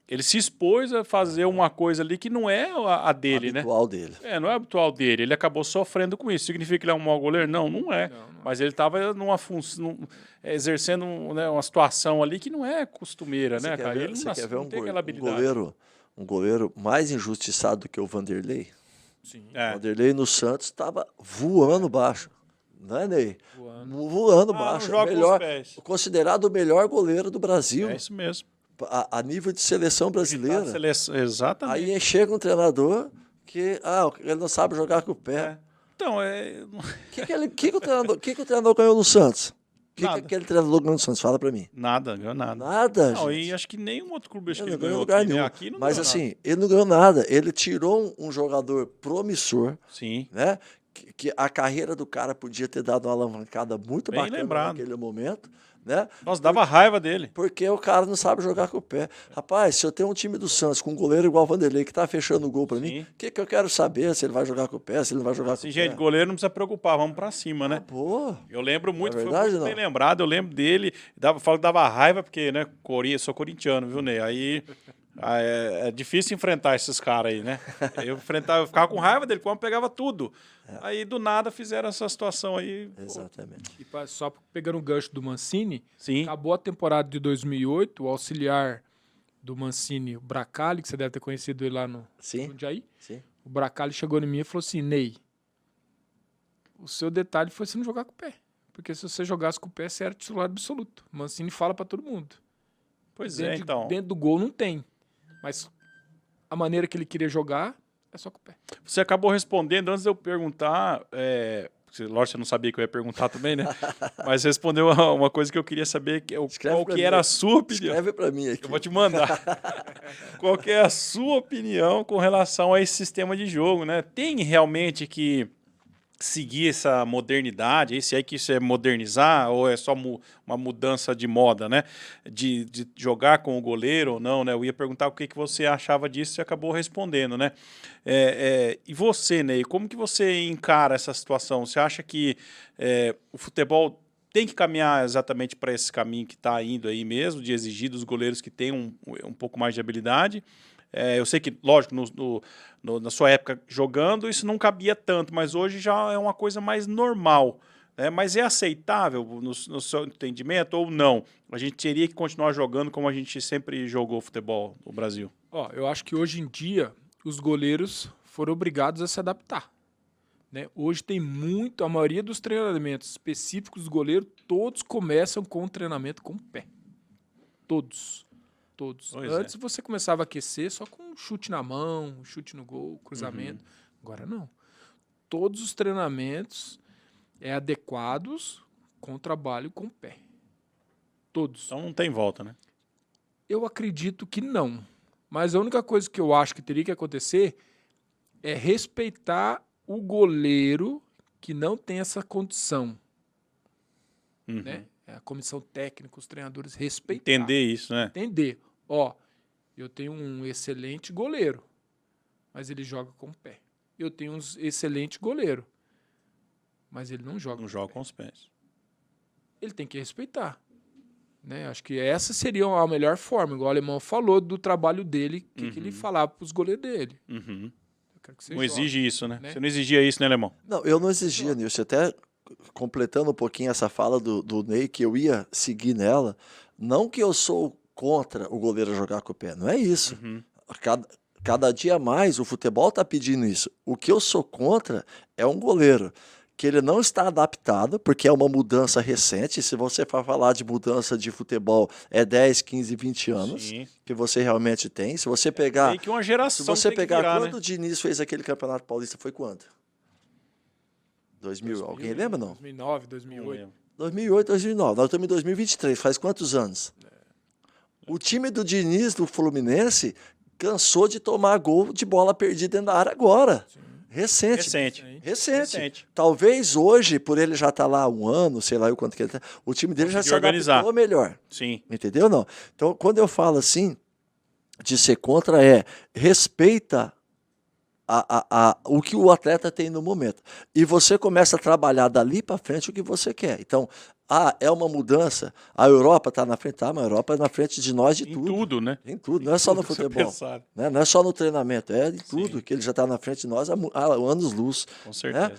Ele se expôs a fazer uma coisa ali que não é a dele, né? Habitual dele. Não é habitual dele. Ele acabou sofrendo com isso. Significa que ele é um mau goleiro? Não, não é. Mas ele estava exercendo uma situação ali que não é costumeira, né, cara? Ele você quer ver não tem aquela habilidade. Um goleiro mais injustiçado do que o Vanderlei? Sim. O Vanderlei no Santos estava voando baixo. Não é, Ney? Voando baixo. Não joga com os pés. Considerado o melhor goleiro do Brasil. É isso mesmo. A nível de seleção brasileira. Exatamente. Aí chega um treinador que ele não sabe jogar com o pé. Então, que o treinador ganhou no Santos? O que Nada. aquele treinador ganhou no Santos? Fala pra mim. Nada, ganhou nada. Nada, Não, gente. e acho que nenhum outro clube Ele ele não ganhou ganhou lugar aqui, nenhum. né? Aqui não Mas ganhou assim, nada. ele não ganhou nada. Ele tirou um jogador promissor, Sim. né? Que a carreira do cara podia ter dado uma alavancada muito Bem bacana lembrado. naquele momento, né? Nossa, dava raiva dele. Porque o cara não sabe jogar com o pé. Rapaz, se eu tenho um time do Santos com um goleiro igual o Vanderlei, que tá fechando o gol pra mim, o que eu quero saber? Se ele vai jogar com o pé, se ele não vai jogar com o Gente, pé. goleiro não precisa preocupar, vamos pra cima, né? Pô, Eu lembro muito, É foi verdade, muito não? bem lembrado, eu lembro dele, falo que dava raiva, porque, né, sou corintiano, viu, Ney? Aí é difícil enfrentar esses caras aí, né? Eu ficava com raiva dele, quando pegava tudo. Aí, do nada, fizeram essa situação aí. exatamente. E só pegando o gancho do Mancini, Sim. acabou a temporada de 2008, o auxiliar do Mancini, o Bracali, que você deve ter conhecido ele lá no Jundiaí. Sim. O Bracali chegou em mim e falou assim, Ney, o seu detalhe foi você não jogar com o pé. Porque se você jogasse com o pé, você era titular absoluto. O Mancini fala pra todo mundo. Pois Dentro do gol não tem. Mas a maneira que ele queria jogar é só com o pé. Você acabou respondendo antes de eu perguntar, lógico, você não sabia que eu ia perguntar também, né? Mas respondeu uma coisa que eu queria saber, qual que era a sua opinião. Escreve pra mim aqui. Eu vou te mandar. Qual que é a sua opinião com relação a esse sistema de jogo, né? Tem realmente que seguir essa modernidade, se é que isso é modernizar ou é só uma mudança de moda, né? De jogar com o goleiro ou não, né? Eu ia perguntar o que você achava disso e acabou respondendo, né? E você, Ney, como que você encara essa situação? Você acha que o futebol tem que caminhar exatamente para esse caminho que está indo aí mesmo, de exigir dos goleiros que tenham um pouco mais de habilidade? Eu sei que, lógico, na sua época jogando, isso não cabia tanto, mas hoje já é uma coisa mais normal, né? Mas é aceitável no seu entendimento ou não? A gente teria que continuar jogando como a gente sempre jogou futebol no Brasil? Eu acho que hoje em dia os goleiros foram obrigados a se adaptar, né? Hoje tem a maioria dos treinamentos específicos do goleiro, todos começam com o treinamento com o pé. Todos. Antes você começava a aquecer só com um chute na mão, um chute no gol, cruzamento. Agora não. Todos os treinamentos adequados com o trabalho com o pé. Todos. Então não tem volta, né? Eu acredito que não. Mas a única coisa que eu acho que teria que acontecer é respeitar o goleiro que não tem essa condição. Né? A comissão técnica, os treinadores respeitar. Entender isso, né? Entender. Eu tenho um excelente goleiro, mas ele joga com o pé. Eu tenho um excelente goleiro, mas ele não joga. Não joga com os pés. Ele tem que respeitar. Né? Acho que essa seria a melhor forma, igual o Alemão falou do trabalho dele, que ele falava para os goleiros dele. quero que você Não jogue. exige isso, né? Né? Você não exigia isso, né, Alemão? Não, eu não exigia, Nilson. Até completando um pouquinho essa fala do Ney, que eu ia seguir nela, não que eu sou contra o goleiro jogar com o pé, não é isso. Cada dia mais o futebol está pedindo isso. O que eu sou contra é um goleiro que ele não está adaptado, porque é uma mudança recente. Se você for falar de mudança de futebol, é 10, 15, 20 anos Sim. que você realmente tem. Se você pegar, Meio que uma geração se você que tem que pegar virar, quando né? o Diniz fez aquele Campeonato Paulista, foi quando? 2000, alguém lembra não? 2009, Não 2008. lembro. 2008, 2009. Nós estamos em 2023, faz quantos anos? O time do Diniz, do Fluminense, cansou de tomar gol de bola perdida dentro da área agora. Recente. Recente. Talvez hoje, por ele já estar lá há um ano, sei lá o quanto que ele está, o time dele já se Conseguiu organizar. adaptou melhor. Sim. Entendeu? Não. Então, quando eu falo assim, de ser contra, respeita o que o atleta tem no momento. E você começa a trabalhar dali para frente o que você quer. Então, é uma mudança. A Europa está na frente, mas a Europa é na frente de nós de Em tudo. tudo, né? Em tudo, não é só no Tudo que você futebol. pensar. Né? Não é só no treinamento, é em tudo, Sim. que ele já está na frente de nós há anos-luz. Com certeza.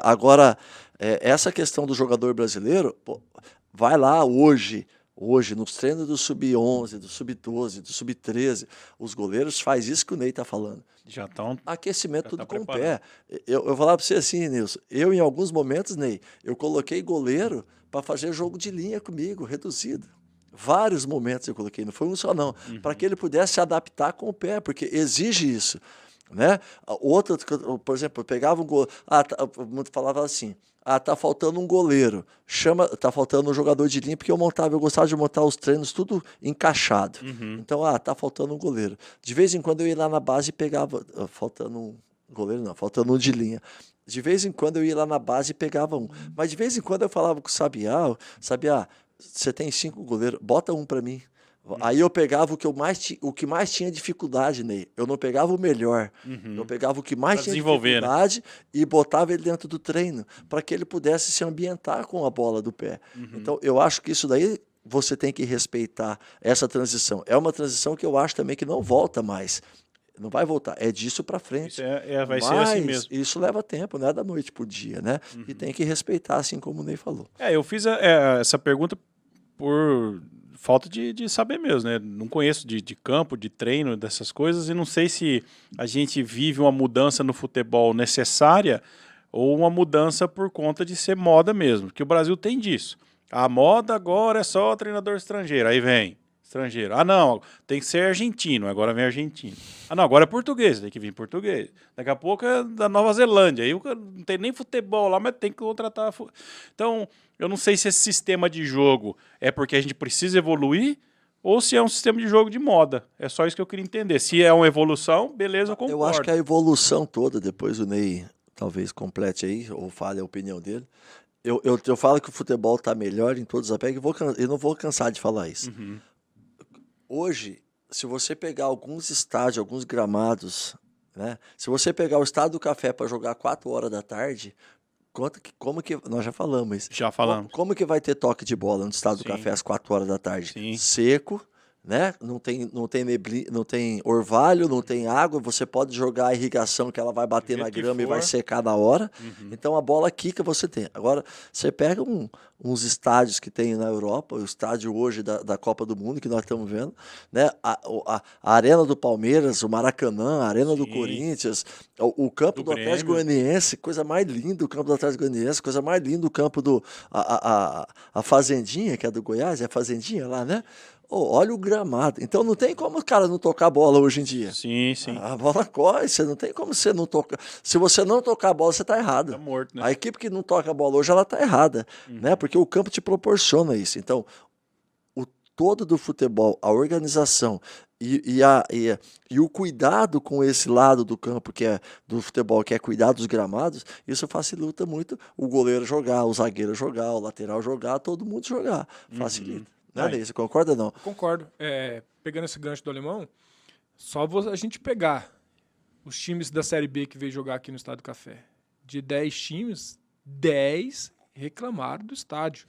Agora, essa questão do jogador brasileiro, pô, vai lá hoje, nos treinos do Sub-11, do Sub-12, do Sub-13, os goleiros faz isso que o Ney está falando. Já estão. Aquecimento Já tudo tá com o preparado. pé. Eu vou falar para você assim, Nilson, em alguns momentos, Ney, eu coloquei goleiro para fazer jogo de linha comigo, reduzido. Vários momentos eu coloquei, não foi um só não, para que ele pudesse se adaptar com o pé, porque exige isso. Né? Outra, por exemplo, eu pegava um goleiro, falava assim, tá faltando um goleiro, tá faltando um jogador de linha, porque eu gostava de montar os treinos tudo encaixado. Então, tá faltando um goleiro. De vez em quando eu ia lá na base e pegava, faltando um goleiro não, faltando um de linha. De vez em quando eu ia lá na base e pegava um. Mas de vez em quando eu falava com o Sabiá, você tem 5 goleiros, bota um para mim. Aí eu pegava o que mais tinha dificuldade, Ney. Eu não pegava o melhor. Eu pegava o que mais Pra tinha desenvolver, dificuldade, e botava ele dentro do treino, para que ele pudesse se ambientar com a bola do pé. Então, eu acho que isso daí você tem que respeitar essa transição. É uma transição que eu acho também que não volta mais. Não vai voltar, é disso para frente. Isso vai ser assim mesmo. Isso leva tempo, não é da noite pro dia, né? E tem que respeitar, assim como o Ney falou. Eu fiz essa pergunta por falta de saber mesmo, né? Não conheço de campo, de treino, dessas coisas, e não sei se a gente vive uma mudança no futebol necessária ou uma mudança por conta de ser moda mesmo, porque o Brasil tem disso. A moda agora é só treinador estrangeiro, aí vem estrangeiro. Ah, não, tem que ser argentino, agora vem argentino. Ah, não, agora é português, tem que vir português. Daqui a pouco é da Nova Zelândia, aí não tem nem futebol lá, mas tem que contratar. Então, eu não sei se esse sistema de jogo é porque a gente precisa evoluir ou se é um sistema de jogo de moda. É só isso que eu queria entender. Se é uma evolução, beleza, eu concordo. Eu acho que a evolução toda, depois o Ney talvez complete aí, ou fale a opinião dele. Eu falo que o futebol está melhor em todos os aspectos, eu não vou cansar de falar isso. Hoje, se você pegar alguns estádios, alguns gramados, né? Se você pegar o Estádio do Café para jogar 4 horas da tarde, como que nós já falamos isso. Já falamos. Como que vai ter toque de bola no Estádio do Café às 4 horas da tarde? Sim. Seco, né? Não tem neblina, não tem orvalho, não tem água, você pode jogar a irrigação que ela vai bater na grama e vai secar na hora. Então a bola quica você tem. Agora, você pega uns estádios que tem na Europa, o estádio hoje da Copa do Mundo que nós estamos vendo, né? A Arena do Palmeiras, o Maracanã, a Arena do Corinthians, o campo do Atlético Goianiense, coisa mais linda, o campo do Atlético Goianiense, coisa mais linda, o campo a Fazendinha, que é do Goiás, é a Fazendinha lá, né? Olha o gramado. Então não tem como o cara não tocar a bola hoje em dia. Sim, sim. A bola corre, você não tem como você não tocar. Se você não tocar a bola, você está errado. Tá morto, né? A equipe que não toca a bola hoje, ela está errada, né? Porque o campo te proporciona isso. Então, o todo do futebol, a organização e o cuidado com esse lado do campo, que é do futebol, que é cuidar dos gramados, isso facilita muito o goleiro jogar, o zagueiro jogar, o lateral jogar, todo mundo jogar. Facilita. Não é isso? Você concorda ou não? Concordo. Pegando esse gancho do Alemão, só a gente pegar os times da Série B que veio jogar aqui no Estádio do Café. De 10 times, 10 reclamaram do estádio.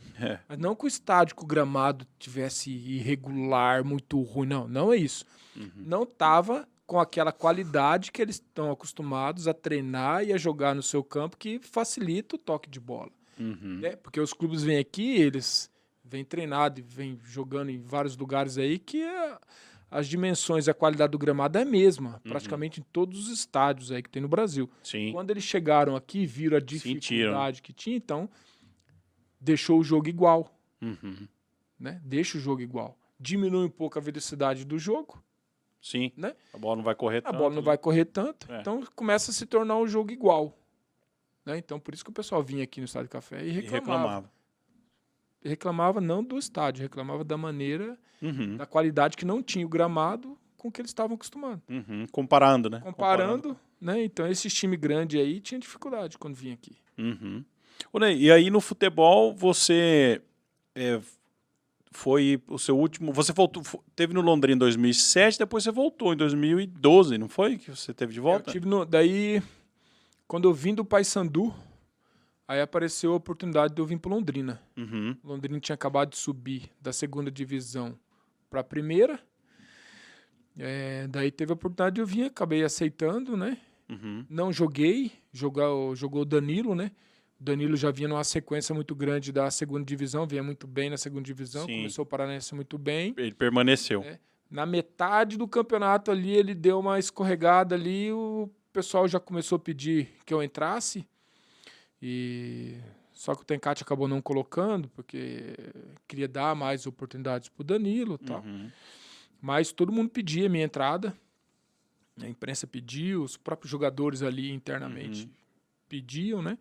Mas não que o estádio, que o gramado tivesse irregular, muito ruim. Não é isso. Não estava com aquela qualidade que eles estão acostumados a treinar e a jogar no seu campo, que facilita o toque de bola. Né? Porque os clubes vêm aqui, eles vêm treinado e vêm jogando em vários lugares aí que as dimensões e a qualidade do gramado é a mesma, praticamente em todos os estádios aí que tem no Brasil. Sim. Quando eles chegaram aqui, viram a dificuldade que tinha, então deixou o jogo igual. Né? Deixa o jogo igual. Diminui um pouco a velocidade do jogo. Sim. Né? A bola não vai correr tanto. A bola não vai correr tanto, então começa a se tornar um jogo igual. Né? Então, por isso que o pessoal vinha aqui no Estádio Café e reclamava. Reclamava não do estádio, reclamava da maneira, da qualidade que não tinha o gramado com o que eles estavam acostumados. Comparando, né? Comparando, né? Então, esses times grandes aí tinham dificuldade quando vinha aqui. Ô, Ney, e aí no futebol você foi o seu último... Você voltou, teve no Londrina em 2007, depois você voltou em 2012, não foi? Que você teve de volta? Eu tive daí, quando eu vim do Paysandu, aí apareceu a oportunidade de eu vir para Londrina. Londrina tinha acabado de subir da 2ª divisão para a 1ª. Daí teve a oportunidade de eu vir, acabei aceitando, né? Não joguei, jogou o Danilo, né? O Danilo já vinha numa sequência muito grande da 2ª divisão, vinha muito bem na 2ª divisão, começou o Paranense muito bem. Ele permaneceu. Na metade do campeonato ali, ele deu uma escorregada ali, o pessoal já começou a pedir que eu entrasse. Só que o Tencate acabou não colocando, porque queria dar mais oportunidades para o Danilo e tal. Mas todo mundo pedia a minha entrada. A imprensa pediu, os próprios jogadores ali internamente pediam, né?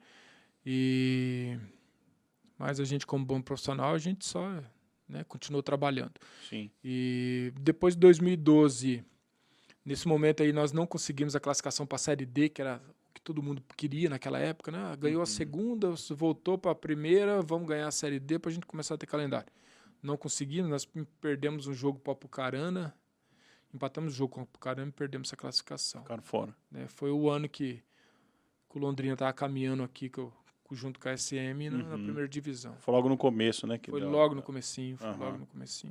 Mas a gente, como bom profissional, a gente só continuou trabalhando. Sim. E depois de 2012, nesse momento aí, nós não conseguimos a classificação para a Série D, que era o que todo mundo queria naquela época, né? Ganhou a 2ª, voltou para a 1ª, vamos ganhar a Série D para a gente começar a ter calendário. Não conseguimos, nós perdemos um jogo para o Apucarana, empatamos o jogo com o Apucarana e perdemos essa classificação. Ficaram fora. Foi o ano que o Londrina estava caminhando aqui junto com a SM na 1ª divisão. Foi logo no começo, né? Foi logo no comecinho,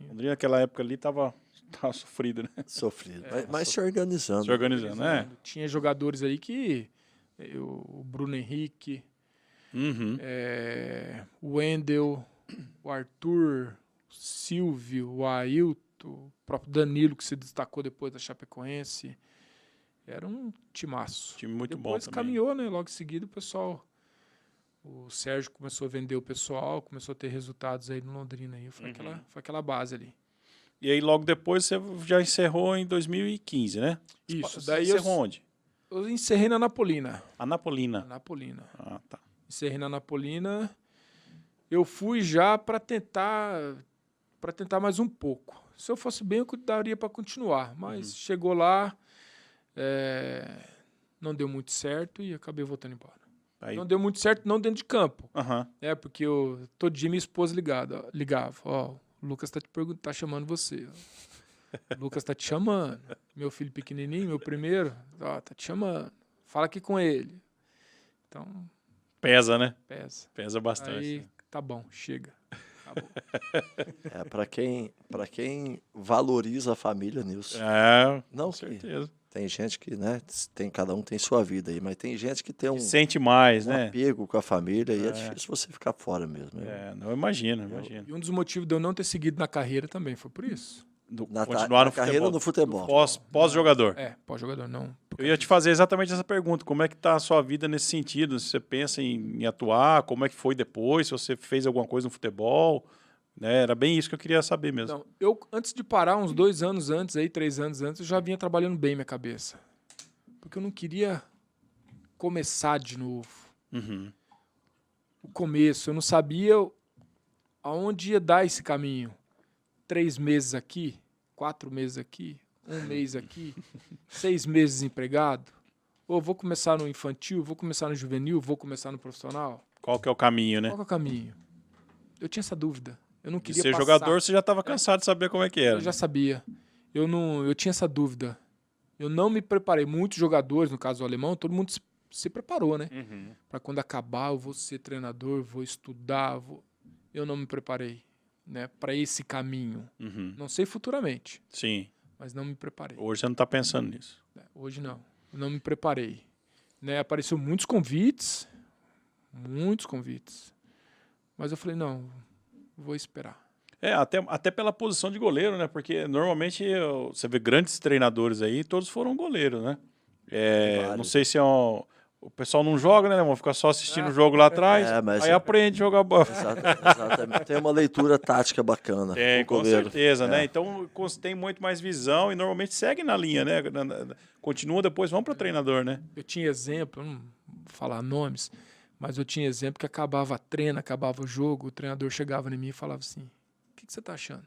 Londrina naquela época ali tava sofrido, né? Sofrido, mas se organizando. Se organizando, né? Tinha jogadores aí que... o Bruno Henrique, o Wendel, o Arthur, o Silvio, o Ailton, o próprio Danilo, que se destacou depois da Chapecoense. Era um timaço. Time muito bom depois também. Caminhou, né? Logo em seguida o pessoal... O Sérgio começou a vender o pessoal, começou a ter resultados aí no Londrina. Aí. Foi aquela base ali. E aí logo depois você já encerrou em 2015, né? Isso. Você Daí encerrou onde? Eu encerrei na Napolina. Anapolina. Napolina. Tá. Encerrei na Napolina. Eu fui já para tentar mais um pouco. Se eu fosse bem, eu daria para continuar. Mas chegou lá, não deu muito certo e acabei voltando embora. Aí... Não deu muito certo, não dentro de campo. Porque todo dia minha esposa ligava. Ó, o Lucas tá chamando você. O Lucas tá te chamando. Meu filho pequenininho, meu primeiro, tá te chamando. Fala aqui com ele. Então... Pesa, né? Pesa bastante. Aí, tá bom, chega. Acabou. Para quem valoriza a família, Nilson. Não, com certeza. Tem gente que, né, cada um tem sua vida aí, mas tem gente que tem sente mais, um apego com a família e é difícil você ficar fora mesmo. Não, imagino. E um dos motivos de eu não ter seguido na carreira também foi por isso. Continuar na carreira no futebol. Pós-jogador. Pós-jogador não. Eu ia te fazer exatamente essa pergunta. Como é que tá a sua vida nesse sentido? Se você pensa em atuar, como é que foi depois? Se você fez alguma coisa no futebol? Né? Era bem isso que eu queria saber mesmo. Não, eu, antes de parar, uns 2 anos antes, 3 anos antes, eu já vinha trabalhando bem minha cabeça. Porque eu não queria começar de novo. O começo, eu não sabia aonde ia dar esse caminho. 3 meses aqui, 4 meses aqui, 1 mês aqui, 6 meses desempregado. Ou vou começar no infantil, vou começar no juvenil, vou começar no profissional. Qual que é o caminho, né? Qual que é o caminho? Eu tinha essa dúvida. Eu não queria ser jogador, você já estava cansado de saber como é que era. Eu já sabia. Eu tinha essa dúvida. Eu não me preparei. Muitos jogadores, no caso o alemão, todo mundo se preparou, né? Para quando acabar, eu vou ser treinador, vou estudar. Eu não me preparei, né? Para esse caminho. Não sei futuramente. Sim. mas não me preparei. Hoje você não está pensando nisso. Hoje não. Eu não me preparei. Né? Apareceu muitos convites. Mas eu falei, não, vou esperar. Até pela posição de goleiro, né? Porque normalmente você vê grandes treinadores aí, todos foram goleiros, né? Não sei se o pessoal não joga, né? Vão ficar só assistindo o jogo lá atrás, aí aprende a jogar bola. Exatamente. Tem uma leitura tática bacana. Tem, com certeza, né? Então tem muito mais visão e normalmente segue na linha, né? Continua depois, vão para o treinador, né? Eu tinha exemplo, não vou falar nomes, mas eu tinha exemplo que acabava treino, acabava o jogo, o treinador chegava em mim e falava assim, o que você tá achando? O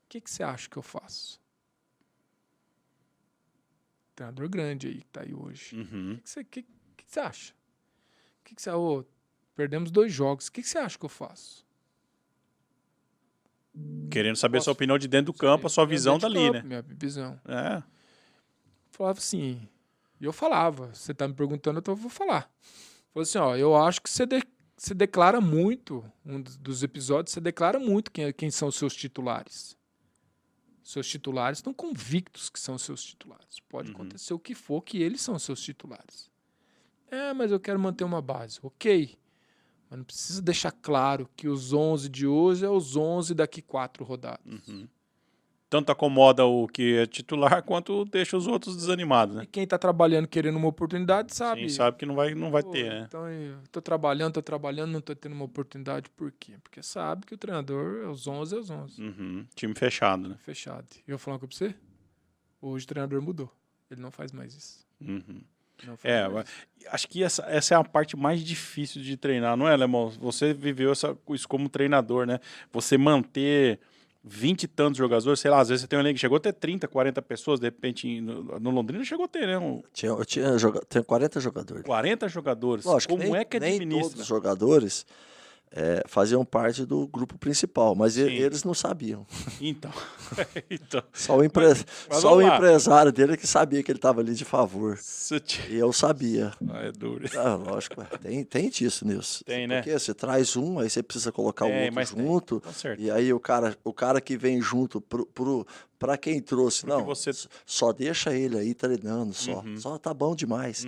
que você acha que eu faço? Treinador grande aí que tá aí hoje. Uhum. O que você acha? Perdemos 2 jogos. O que você acha que eu faço? Querendo saber a sua opinião de dentro do campo, a sua visão dali, né? Minha visão. Falava assim, e eu falava, você tá me perguntando, então eu vou falar. Falei assim, eu acho que você declara muito, um dos episódios, você declara muito quem são os seus titulares. Seus titulares estão convictos que são seus titulares. Pode acontecer o que for, que eles são seus titulares. Mas eu quero manter uma base. Ok. Mas não precisa deixar claro que os 11 de hoje é os 11 daqui 4 rodadas. Uhum. Tanto acomoda o que é titular, quanto deixa os outros desanimados, né? E quem está trabalhando querendo uma oportunidade sabe. Sim, sabe que não vai ter, né? Então, eu tô trabalhando, não tô tendo uma oportunidade. Por quê? Porque sabe que o treinador é os 11, Uhum. Time fechado, né? Fechado. E eu vou falar uma coisa pra você? Hoje o treinador mudou. Ele não faz mais isso. Uhum. Não faz mais isso. Acho que essa é a parte mais difícil de treinar, não é, Lemão? Você viveu isso como treinador, né? Você manter 20 e tantos jogadores, sei lá, às vezes você tem um elenco que chegou a ter 30, 40 pessoas, de repente no Londrina chegou a ter, né? Tinha 40 jogadores. 40 jogadores. Lógico, como é que administra? Nem todos os jogadores faziam parte do grupo principal, mas eles não sabiam. Então. Só o empresário dele que sabia que ele estava ali de favor. E eu sabia. É duro. Lógico, tem disso, Nilson. Tem, né? Porque você traz um, aí você precisa colocar o outro junto. E aí o cara que vem junto para quem trouxe, só deixa ele aí treinando, só tá bom demais.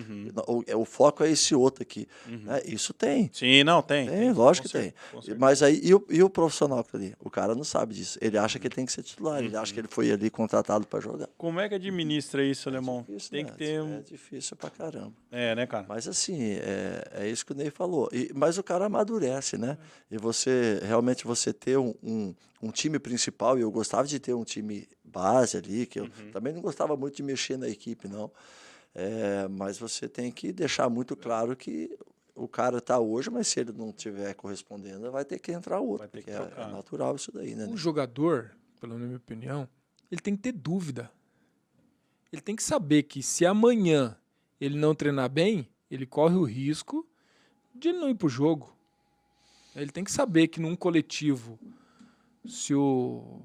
O foco é esse outro aqui. Né? Isso tem. Sim, não, tem. Lógico que tem. Mas aí, e o profissional que tá ali? O cara não sabe disso. Ele acha que ele tem que ser titular, ele acha que ele foi ali contratado para jogar. Como é que administra isso, Alemão? Tem que ter É difícil pra caramba. Né, cara? Mas assim, é isso que o Ney falou. Mas o cara amadurece, né? E realmente você ter um time principal, e eu gostava de ter um time base ali, que eu também não gostava muito de mexer na equipe, não. Mas você tem que deixar muito claro que o cara está hoje, mas se ele não estiver correspondendo, vai ter que entrar outro, porque é natural isso daí, né? O jogador, pela minha opinião, ele tem que ter dúvida. Ele tem que saber que se amanhã ele não treinar bem, ele corre o risco de ele não ir para o jogo. Ele tem que saber que num coletivo, se o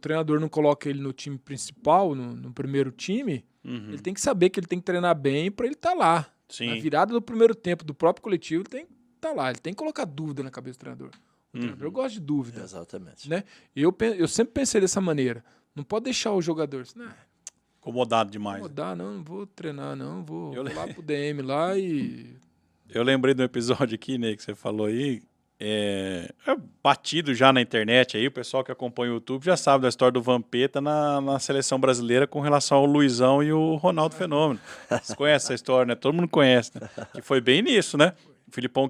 treinador não coloca ele no time principal, no primeiro time, ele tem que saber que ele tem que treinar bem para ele estar lá. Sim. Na virada do primeiro tempo do próprio coletivo, ele tem que estar lá. Ele tem que colocar dúvida na cabeça do treinador. O treinador gosta de dúvida. Exatamente. Né? Eu sempre pensei dessa maneira. Não pode deixar o jogador... Acomodado demais. Não vou treinar, não. Vou lá pro DM lá e... Eu lembrei de um episódio aqui, né, que você falou aí, batido já na internet aí, o pessoal que acompanha o YouTube já sabe da história do Vampeta na seleção brasileira com relação ao Luizão e o Ronaldo Fenômeno. Vocês conhecem essa história, né? Todo mundo conhece, né? Que foi bem nisso, né? O Filipão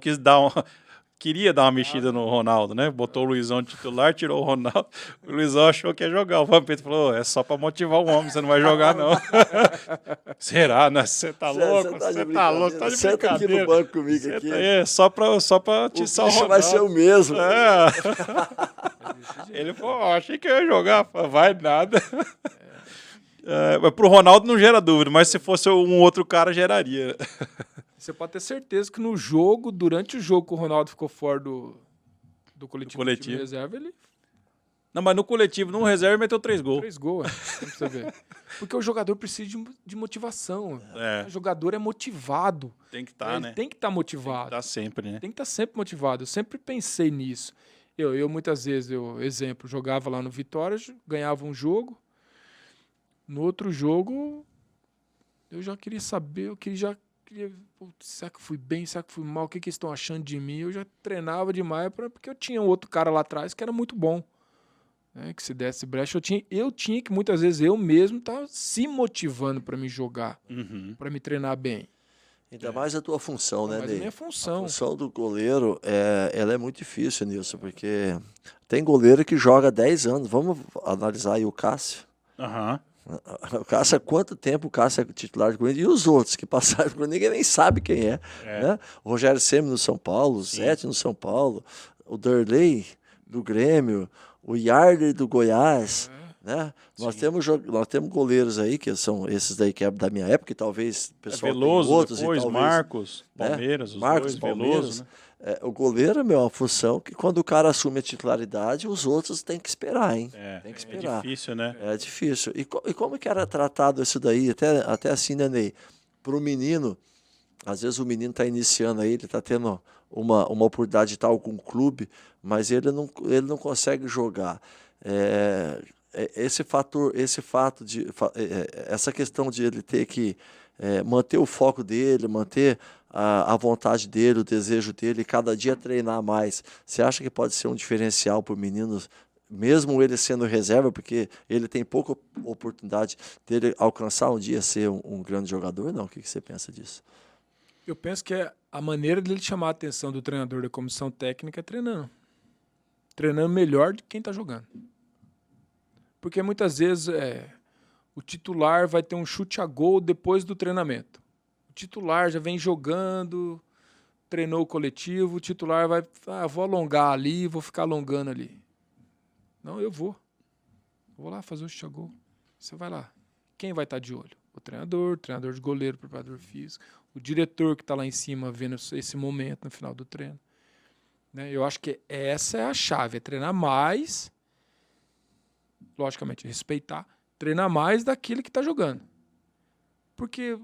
queria dar uma mexida no Ronaldo, né? Botou o Luizão de titular, tirou o Ronaldo. O Luizão achou que ia jogar. O Vampeta falou, é só pra motivar o homem, você não vai jogar, não. Será, né? Você tá louco? Você tá louco, tá de Senta aqui no banco comigo aqui. Só pra atiçar o Ronaldo. Vai ser o mesmo. Ele falou, achei que eu ia jogar. Falei, vai nada. Mas pro Ronaldo não gera dúvida, mas se fosse um outro cara, geraria. Você pode ter certeza que no jogo, durante o jogo que o Ronaldo ficou fora do coletivo de reserva, ele... Não, mas no coletivo, no reserva, meteu 3 gols. 3 gols, pra você ver. Porque o jogador precisa de motivação. O jogador é motivado. Tem que estar, né? Tem que estar motivado. Tem que estar sempre, né? Tem que estar sempre motivado. Eu sempre pensei nisso. Eu muitas vezes, exemplo, jogava lá no Vitória, ganhava um jogo, No outro jogo, eu já queria saber, será que fui bem, será que fui mal, o que eles estão achando de mim? Eu já treinava demais, porque eu tinha um outro cara lá atrás que era muito bom. Né? Que se desse brecha, eu tinha que muitas vezes eu mesmo estar se motivando para me jogar, para me treinar bem. Ainda mais a tua função, né, Mas Ney? a minha função. A função do goleiro, ela é muito difícil nisso, porque tem goleiro que joga 10 anos. Vamos analisar aí o Cássio. O Cássio, há quanto tempo o Cássio é titular do Corinthians? E os outros que passaram por ninguém nem sabe quem é. Né? O Rogério Ceni no São Paulo, o Zete no São Paulo, o Derlei do Grêmio, o Yarder do Goiás. Né? Nós temos goleiros aí, que são esses daí que é da minha época, e talvez o pessoal Veloso, outros. depois, e talvez, Marcos, Palmeiras, os Marcos, dois, Palmeiras. Veloso, né? O goleiro é uma função que quando o cara assume a titularidade, os outros têm que esperar, hein? Tem que esperar. É difícil, né? É difícil. E como que era tratado isso daí? Até assim, né, Ney? Para o menino, às vezes o menino está iniciando aí, ele está tendo uma oportunidade de estar em algum clube, mas ele não consegue jogar. Essa questão de ele ter que manter o foco dele, manter a vontade dele, o desejo dele, cada dia treinar mais. Você acha que pode ser um diferencial para o menino, mesmo ele sendo reserva, porque ele tem pouca oportunidade dele alcançar um dia ser um grande jogador? Não, o que você pensa disso? Eu penso que a maneira dele chamar a atenção do treinador da comissão técnica é treinando. Treinando melhor de quem está jogando. Porque muitas vezes o titular vai ter um chute a gol depois do treinamento. O titular já vem jogando, treinou o coletivo, o titular vai, vou alongar ali, vou ficar alongando ali. Não, eu vou. Vou lá fazer o chute a gol. Você vai lá. Quem vai estar de olho? O treinador de goleiro, o preparador físico, o diretor que está lá em cima vendo esse momento no final do treino. Né? Eu acho que essa é a chave, é treinar mais, logicamente, respeitar, treinar mais daquele que está jogando. Porque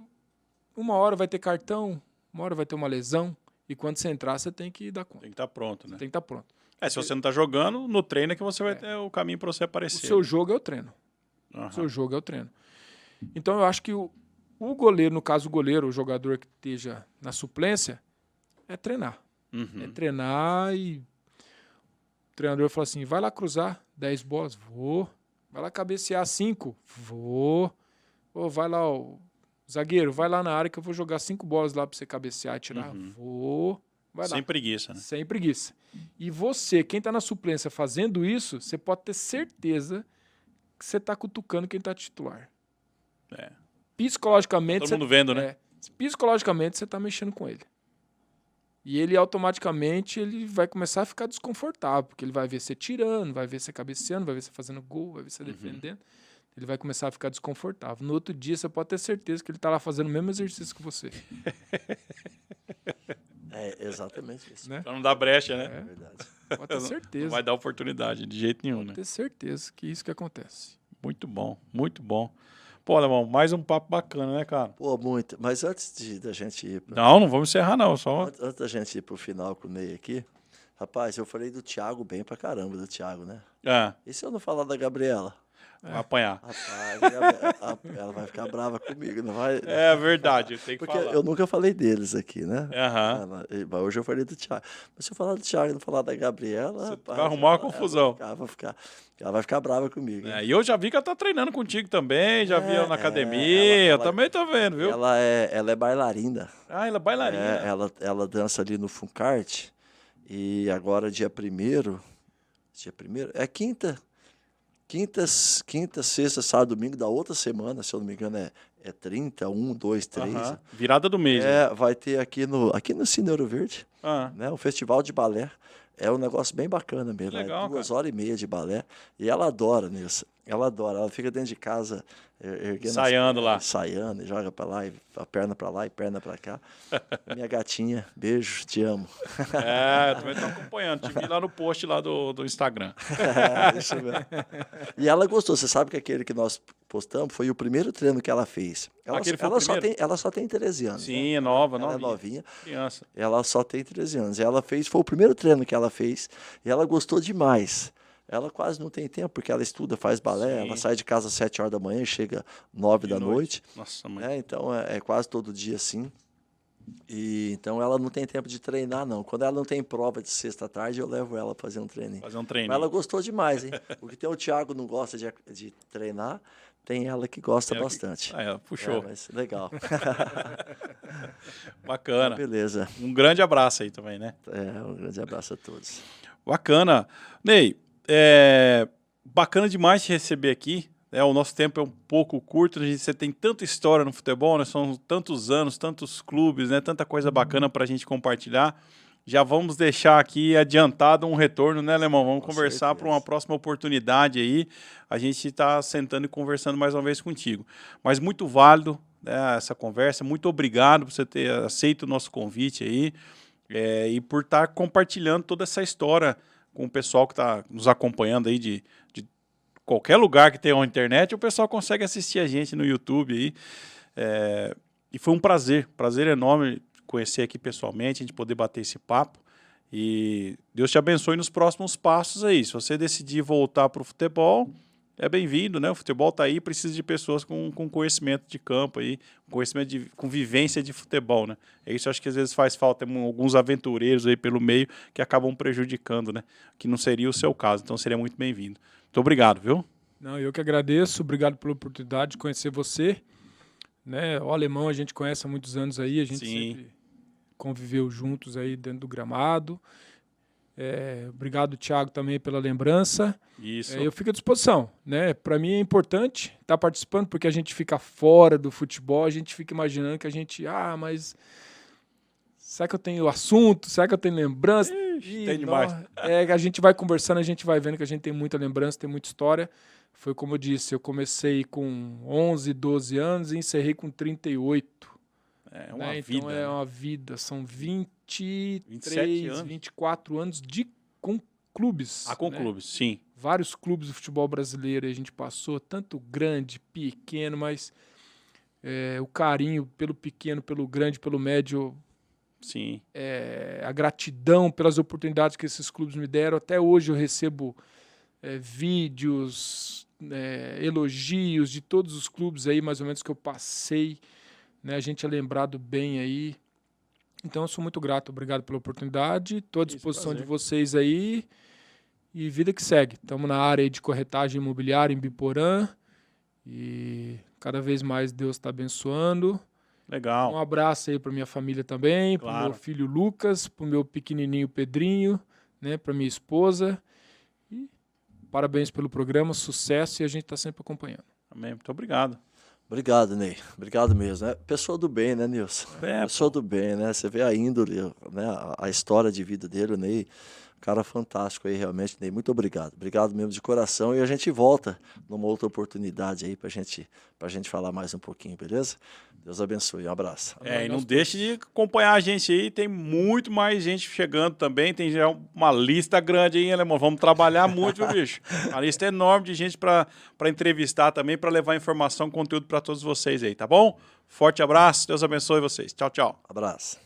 uma hora vai ter cartão, uma hora vai ter uma lesão, e quando você entrar, você tem que dar conta. Tem que estar pronto, né? Você tem que estar pronto. Se você não está jogando, no treino é que você vai ter o caminho para você aparecer. O seu jogo é o treino. O seu jogo é o treino. Então, eu acho que o goleiro, no caso o goleiro, o jogador que esteja na suplência, é treinar. É treinar e o treinador fala assim, vai lá cruzar 10 bolas? Vou. Vai lá cabecear 5? Vou. Ou vai lá, zagueiro, vai lá na área que eu vou jogar 5 bolas lá para você cabecear e tirar? Vou. Vai lá. Sem preguiça, né? Sem preguiça. E você, quem está na suplência fazendo isso, você pode ter certeza que você está cutucando quem está titular. Psicologicamente... Todo mundo vendo, né? Psicologicamente, você está mexendo com ele. E ele automaticamente ele vai começar a ficar desconfortável, porque ele vai ver você tirando, vai ver você cabeceando, vai ver você fazendo gol, vai ver você defendendo. Ele vai começar a ficar desconfortável. No outro dia, você pode ter certeza que ele está lá fazendo o mesmo exercício que você. É exatamente isso. Né? Pra não dar brecha, né? É verdade. Pode ter certeza. Não vai dar oportunidade de jeito nenhum, Pode né? ter certeza que é isso que acontece. Muito bom, muito bom. Pô, Alemão, mais um papo bacana, né, cara? Pô, muito. Mas antes da gente ir... Não vamos encerrar, não. Só... Antes da gente ir pro final com o Ney aqui, rapaz, eu falei do Thiago bem pra caramba, do Thiago, né? E se eu não falar da Gabriela? Vai apanhar. Rapaz, ela vai ficar brava comigo, não vai? É verdade, tem que Porque falar. eu nunca falei deles aqui, né? Hoje eu falei do Thiago. Mas se eu falar do Thiago e não falar da Gabriela... Rapaz, vai arrumar uma confusão. Ela vai ficar brava comigo. E eu já vi que ela tá treinando contigo também, já vi ela na academia, eu também tô vendo, viu? Ela é bailarina. Ela é bailarina. Ela dança ali no Funcart, e agora dia 1º, é quinta, sexta, sábado, domingo da outra semana, se eu não me engano, é 30, 1, 2, 3. Virada do mês. Vai ter aqui no Cine Ouro Verde, né, um festival de balé. É um negócio bem bacana mesmo. Legal, 2h30 de balé. E ela adora nisso. Ela adora. Ela fica dentro de casa ensaiando lá. Ensaiando, e joga pra lá, e a perna pra lá e perna pra cá. Minha gatinha, beijo, te amo. Eu também tô acompanhando. Te vi lá no post lá do Instagram. Isso mesmo. E ela gostou. Você sabe que aquele que nós postamos foi o primeiro treino que ela fez. Ela só tem 13 anos. Sim, né? é nova, ela é novinha. Criança. Ela só tem 13 anos. Foi o primeiro treino que ela fez e ela gostou demais. ela quase não tem tempo, porque ela estuda, faz balé, Sim. ela sai de casa às 7 horas da manhã e chega 9 da noite. Nossa, mãe. Né? Então é quase todo dia assim. E então ela não tem tempo de treinar, não. Quando ela não tem prova de sexta à tarde, eu levo ela para fazer um treininho. Fazer um Mas treininho. ela gostou demais, hein? Porque tem o Thiago não gosta de treinar, tem ela que gosta bastante. Puxou. Mas legal. Bacana. Beleza. Um grande abraço aí também, né? Um grande abraço a todos. Bacana. Ney, bacana demais te receber aqui. O nosso tempo é um pouco curto, você tem tanta história no futebol, né? São tantos anos, tantos clubes, né? Tanta coisa bacana para a gente compartilhar. Já vamos deixar aqui adiantado um retorno, né, Alemão? Vamos conversar para uma próxima oportunidade aí. A gente está sentando e conversando mais uma vez contigo. Mas muito válido, né, essa conversa. Muito obrigado por você ter aceito o nosso convite aí e por estar compartilhando toda essa história com o pessoal que está nos acompanhando aí de qualquer lugar que tenha uma internet, o pessoal consegue assistir a gente no YouTube aí. E foi um prazer enorme conhecer aqui pessoalmente, a gente poder bater esse papo. E Deus te abençoe nos próximos passos aí. Se você decidir voltar para o futebol, é bem-vindo, né? O futebol está aí, precisa de pessoas com conhecimento de campo aí, com vivência de futebol, né? É isso, acho que às vezes faz falta alguns aventureiros aí pelo meio que acabam prejudicando, né? Que não seria o seu caso, então seria muito bem-vindo. Muito obrigado, viu? Não, eu que agradeço, obrigado pela oportunidade de conhecer você. Né? O Alemão a gente conhece há muitos anos aí, a gente sempre conviveu juntos aí dentro do gramado. Obrigado, Thiago, também pela lembrança. Isso. Eu fico à disposição, né? Para mim é importante estar participando, porque a gente fica fora do futebol, a gente fica imaginando que a gente, mas será que eu tenho assunto? Será que eu tenho lembrança? Tem demais. A gente vai conversando, a gente vai vendo que a gente tem muita lembrança, tem muita história. Foi como eu disse, eu comecei com 11, 12 anos e encerrei com 38. É uma vida. Então é uma vida, são 27 anos. 24 anos com clubes. Com clubes, sim. Vários clubes do futebol brasileiro a gente passou, tanto grande, pequeno, mas o carinho pelo pequeno, pelo grande, pelo médio, sim. A gratidão pelas oportunidades que esses clubes me deram. Até hoje eu recebo vídeos, elogios de todos os clubes aí, mais ou menos, que eu passei. Né? A gente é lembrado bem aí. Então eu sou muito grato, obrigado pela oportunidade. Estou à disposição de vocês aí. E vida que segue. Estamos na área de corretagem imobiliária em Biporã. E cada vez mais Deus está abençoando. Legal. Um abraço aí para minha família também, para o meu filho Lucas, para o meu pequenininho Pedrinho, né, para minha esposa. E parabéns pelo programa, sucesso, e a gente está sempre acompanhando. Amém. Muito obrigado. Obrigado, Ney. Obrigado mesmo. Pessoa do bem, né, Nilson? Pessoa do bem, né? Você vê a índole, né? A história de vida dele, o Ney. Cara fantástico aí, realmente, Ney. Muito obrigado. Obrigado mesmo de coração. E a gente volta numa outra oportunidade aí pra gente falar mais um pouquinho, beleza? Deus abençoe. Um abraço. E não deixe de acompanhar a gente aí. Tem muito mais gente chegando também. Tem já uma lista grande aí, Alemão. Vamos trabalhar muito, viu, bicho? Uma lista enorme de gente para entrevistar também, para levar informação, conteúdo para todos vocês aí, tá bom? Forte abraço. Deus abençoe vocês. Tchau, tchau. Abraço.